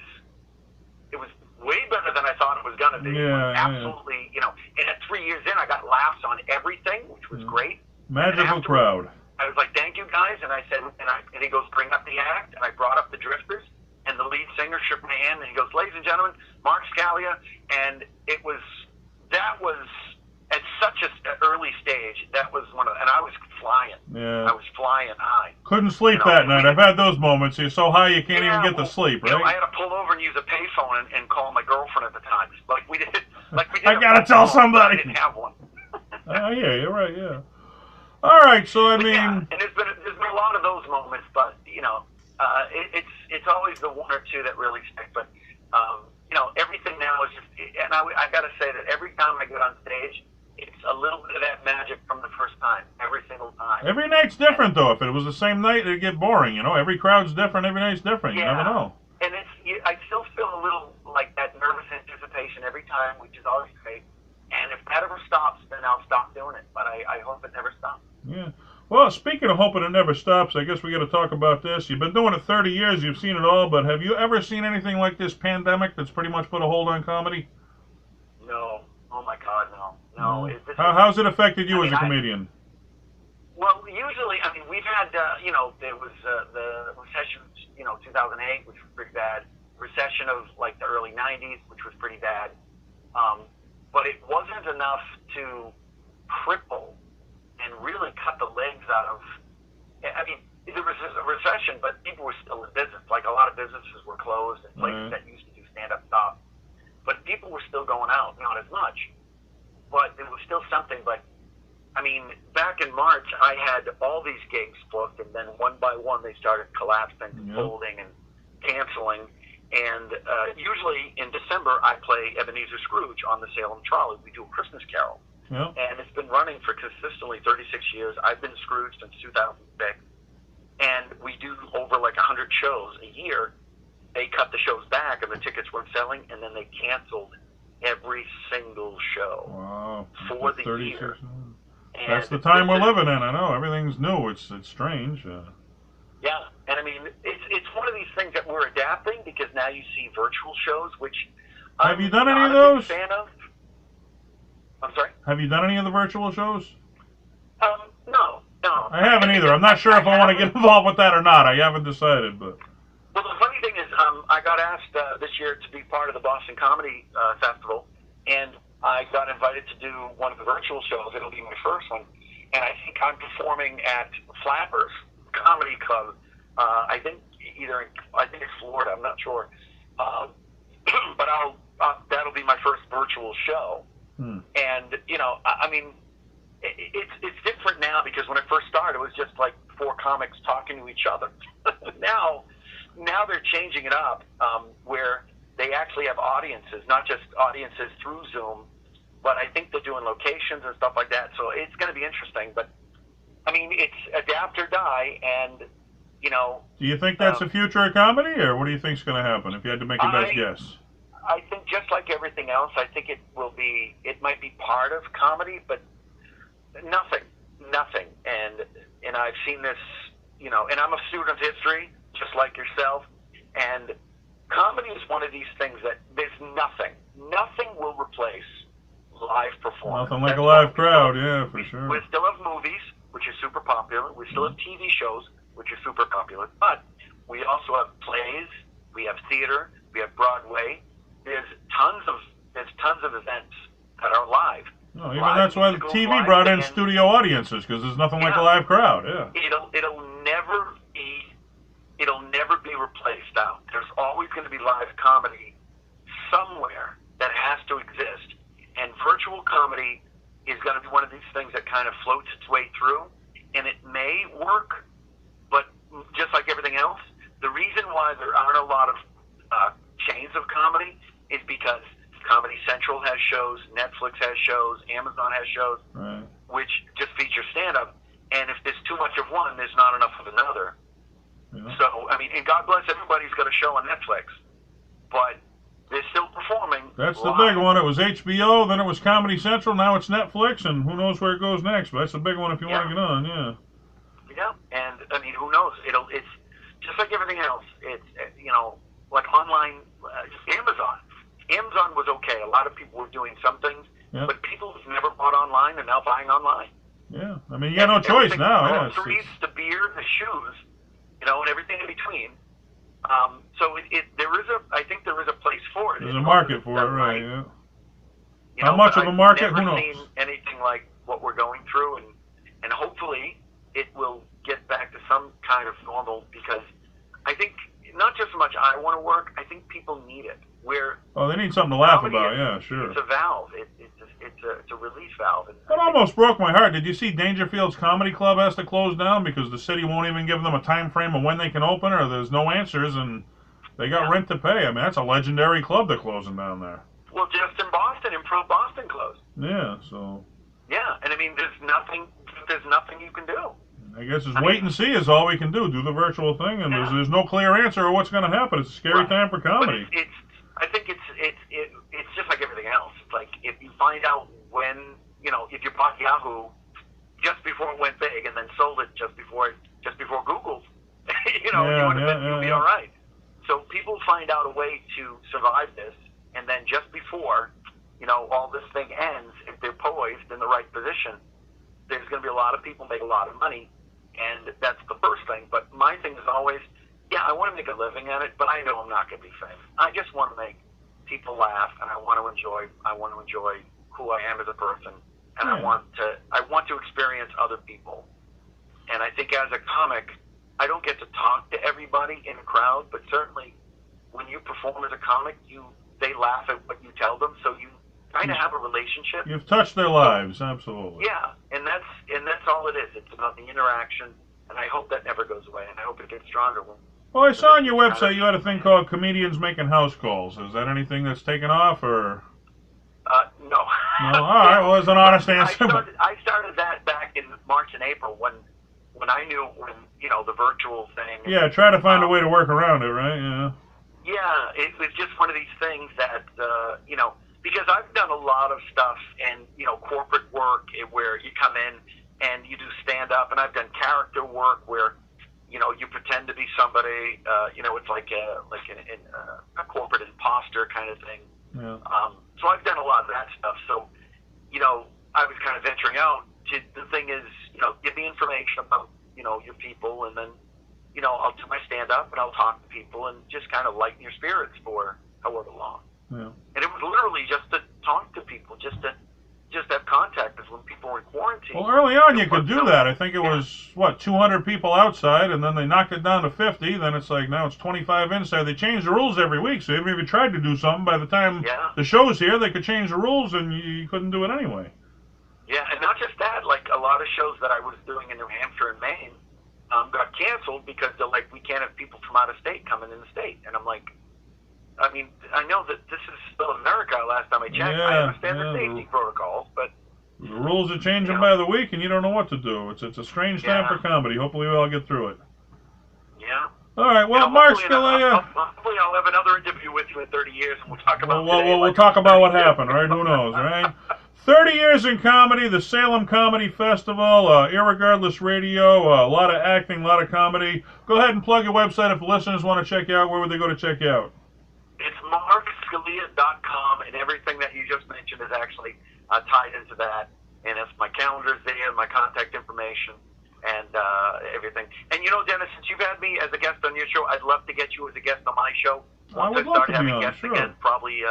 B: way better than I thought it was going to be. Absolutely, and at 3 years in, I got laughs on everything, which was great.
A: Magical crowd.
B: I was like, thank you, guys. And I said, and he goes, bring up the act. And I brought up the Drifters, and the lead singer shook my hand, and he goes, ladies and gentlemen, Mark Scalia. And that was at such an early stage, that was and I was flying.
A: Yeah.
B: I was flying high.
A: Couldn't sleep that night. I've had those moments. You're so high you can't even get to sleep, right?
B: I had to pull over and use a payphone and call my girlfriend at the time. Like we did.
A: I gotta tell somebody.
B: I didn't have one.
A: Oh yeah, you're right. Yeah. All right. So I mean,
B: and there's been a lot of those moments, but it's always the 1 or 2 that really stick. But everything now is just, and I gotta say that every time I get on stage, it's a little bit of that magic from the first time, every single time.
A: Every night's different, though. If it was the same night, it'd get boring, Every crowd's different, every night's different. You never know.
B: And I still feel a little like that nervous anticipation every time, which is always great. And if that ever stops, then I'll stop doing it. But I hope it never stops.
A: Yeah. Well, speaking of hoping it never stops, I guess we got to talk about this. You've been doing it 30 years. You've seen it all. But have you ever seen anything like this pandemic that's pretty much put a hold on comedy?
B: No. Oh, my God, no. No.
A: How's it affected you as a comedian?
B: Well, usually, we've had, there was the recession, 2008, which was pretty bad. Recession of, like, the early 90s, which was pretty bad. But it wasn't happened enough to cripple and really cut the legs out of. I mean, there was a recession, but people were still in business. Like a lot of businesses were closed and places that used to do stand-up stopped. But people were still going out, not as much. But it was still something. But I mean, back in March, I had all these gigs booked, and then one by one they started collapsing, and folding, and canceling. And usually in December, I play Ebenezer Scrooge on the Salem Trolley. We do a Christmas Carol.
A: Yep.
B: And it's been running for consistently 36 years. I've been Scrooge since 2006. And we do over like 100 shows a year. They cut the shows back, and the tickets weren't selling, and then they canceled every single show for the year.
A: That's the time we're living in. I know everything's new. It's strange.
B: Yeah, and I mean it's one of these things that we're adapting because now you see virtual shows, which
A: have you done any of those?
B: Fan of. I'm sorry.
A: Have you done any of the virtual shows?
B: No.
A: I haven't either. I'm not sure if I want to get involved with that or not. I haven't decided, but.
B: Well, the funny thing is, I got asked this year to be part of the Boston Comedy Festival, and I got invited to do one of the virtual shows. It'll be my first one, and I think I'm performing at Flappers Comedy Club. I think it's Florida. I'm not sure, but that'll be my first virtual show. And I mean, it's different now because when I first started, it was just like four comics talking to each other. Now they're changing it up where they actually have audiences, not just audiences through Zoom, but I think they're doing locations and stuff like that. So it's going to be interesting. But I mean, it's adapt or die, and Do
A: you think that's the future of comedy, or what do you think's going to happen if you had to make your best guess?
B: I think just like everything else, I think it might be part of comedy, but nothing. And I've seen this, and I'm a student of history, just like yourself, and comedy is one of these things that there's nothing will replace live performance.
A: Nothing like a live crowd, yeah, for sure.
B: We still have movies, which is super popular. We still have TV shows, which is super popular. But we also have plays, we have theater, we have Broadway. There's tons of events that are live.
A: No, even that's why the TV brought in studio audiences, because there's nothing like a live crowd. Yeah.
B: It'll never be replaced now. There's always going to be live comedy somewhere that has to exist, and virtual comedy is going to be one of these things that kind of floats its way through, and it may work, but just like everything else, the reason why there aren't a lot of chains of comedy is because Comedy Central has shows, Netflix has shows, Amazon has shows,
A: right,
B: which just feature stand-up. And if there's too much of one, there's not enough of another.
A: Yeah.
B: So, I mean, and God bless everybody who's got a show on Netflix, but they're still performing.
A: That's live. The big one. It was HBO, then it was Comedy Central, now it's Netflix, and who knows where it goes next. But that's the big one if you want to get on, yeah.
B: Yeah, and, I mean, who knows? It's just like everything else. It's, like online, Amazon. Amazon was okay. A lot of people were doing some things, but people who've never bought online are now buying online.
A: Yeah, I mean, you got no choice now.
B: Yeah, groceries, the beer, the shoes, and everything in between. So I think there is a place for it.
A: There's a market for it, right? Yeah.
B: How
A: much of a market? Who knows?
B: I've never seen anything like what we're going through, and hopefully it will get back to some kind of normal, because I think not just so much I want to work, I think people need it.
A: They need something to laugh about, yeah, sure.
B: It's a valve. It's a release valve.
A: It almost broke my heart. Did you see Dangerfield's Comedy Club has to close down because the city won't even give them a time frame of when they can open, or there's no answers, and they got rent to pay. I mean, that's a legendary club they're closing down there.
B: Well, just in Boston, Improve Boston closed.
A: Yeah, so.
B: Yeah, and I mean, there's nothing you can do.
A: I guess wait and see is all we can do. Do the virtual thing, and there's no clear answer of what's going to happen. It's a scary time for comedy.
B: But I think it's just like everything else. It's like if you find out when, if you bought Yahoo just before it went big and then sold it just before Google, you'll be all right. So people find out a way to survive this, and then just before, all this thing ends, if they're poised in the right position, there's going to be a lot of people make a lot of money, and that's the first thing. But my thing is always, I want to make a living at it, but I know I'm not going to be famous. I just want to make people laugh, and I want to enjoy who I am as a person, and I want to experience other people. And I think as a comic, I don't get to talk to everybody in a crowd, but certainly when you perform as a comic, they laugh at what you tell them, so you kind of have a relationship.
A: You've touched their lives, absolutely.
B: Yeah, and that's all it is. It's about the interaction, and I hope that never goes away, and I hope it gets stronger.
A: Well, I saw on your website you had a thing called Comedians Making House Calls. Is that anything that's taken off, or?
B: No.
A: No? All right, well, there's an honest answer.
B: I started that back in March and April when I knew the virtual thing.
A: Yeah, try to find a way to work around it, right? Yeah.
B: Yeah, it was just one of these things that, because I've done a lot of stuff and, corporate work where you come in and you do stand-up, and I've done character work where, you pretend to be somebody, it's like a corporate imposter kind of thing.
A: Yeah.
B: So I've done a lot of that stuff. So, I was kind of venturing out. The thing is, give me information about, your people, and then, I'll do my stand-up and I'll talk to people and just kind of lighten your spirits for however long.
A: Yeah.
B: And it was literally just to talk to people, just have contact, because when people were in quarantine.
A: Well, early on you could do that. I think it was, 200 people outside, and then they knocked it down to 50. Then it's like, now it's 25 inside. They change the rules every week, so even if you tried to do something, by the time the show's here, they could change the rules, and you couldn't do it anyway.
B: Yeah, and not just that, like a lot of shows that I was doing in New Hampshire and Maine got canceled because they're like, we can't have people from out of state coming in the state. And I'm like, I mean, I know that this is still America last time I checked. I understand the safety protocols, but
A: the rules are changing by the week, and you don't know what to do. It's a strange time for comedy. Hopefully we'll all get through it.
B: Yeah.
A: All right, well, Mark Scalia.
B: Hopefully I'll have another interview with you in 30 years, and we'll talk about
A: we'll talk about what happened, right? Who knows, right? 30 years in comedy, the Salem Comedy Festival, Irregardless Radio, a lot of acting, a lot of comedy. Go ahead and plug your website if the listeners want to check you out. Where would they go to check you out?
B: It's markscalia.com, and everything that you just mentioned is actually tied into that. And it's my calendar's there, my contact information, and everything. And Dennis, since you've had me as a guest on your show, I'd love to get you as a guest on my show. Once I start having guests again, probably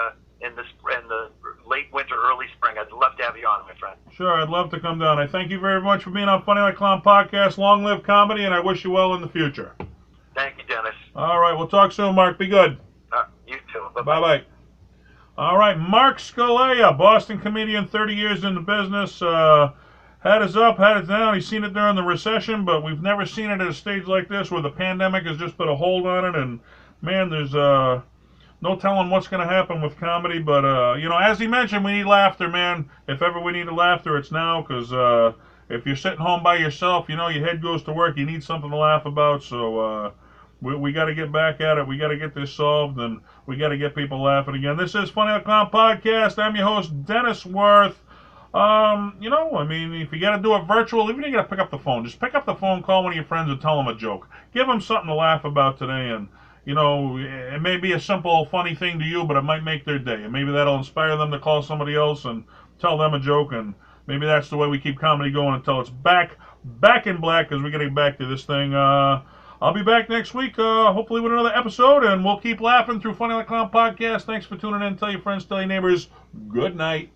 B: in the late winter, early spring. I'd love to have you on, my friend.
A: Sure, I'd love to come down. I thank you very much for being on Funny Like Clown Podcast. Long live comedy, and I wish you well in the future.
B: Thank you, Dennis.
A: All right, we'll talk soon, Mark. Be good.
B: You too. Bye-bye.
A: Bye-bye. All right, Mark Scalia, Boston comedian, 30 years in the business. Had us up, had it down. He's seen it during the recession, but we've never seen it at a stage like this where the pandemic has just put a hold on it. And, man, there's no telling what's going to happen with comedy. But, as he mentioned, we need laughter, man. If ever we need laughter, it's now, because if you're sitting home by yourself, your head goes to work. You need something to laugh about. So we got to get back at it. We got to get this solved, and we got to get people laughing again. This is Funny Like Clown Podcast. I'm your host, Dennis Wirth. If you got to do it virtual, even if you got to pick up the phone, just pick up the phone, call one of your friends, and tell them a joke. Give them something to laugh about today, and it may be a simple, funny thing to you, but it might make their day. And maybe that'll inspire them to call somebody else and tell them a joke. And maybe that's the way we keep comedy going until it's back in black, because we're getting back to this thing. I'll be back next week, hopefully with another episode, and we'll keep laughing through Funny Like Clown Podcast. Thanks for tuning in. Tell your friends, tell your neighbors. Good night.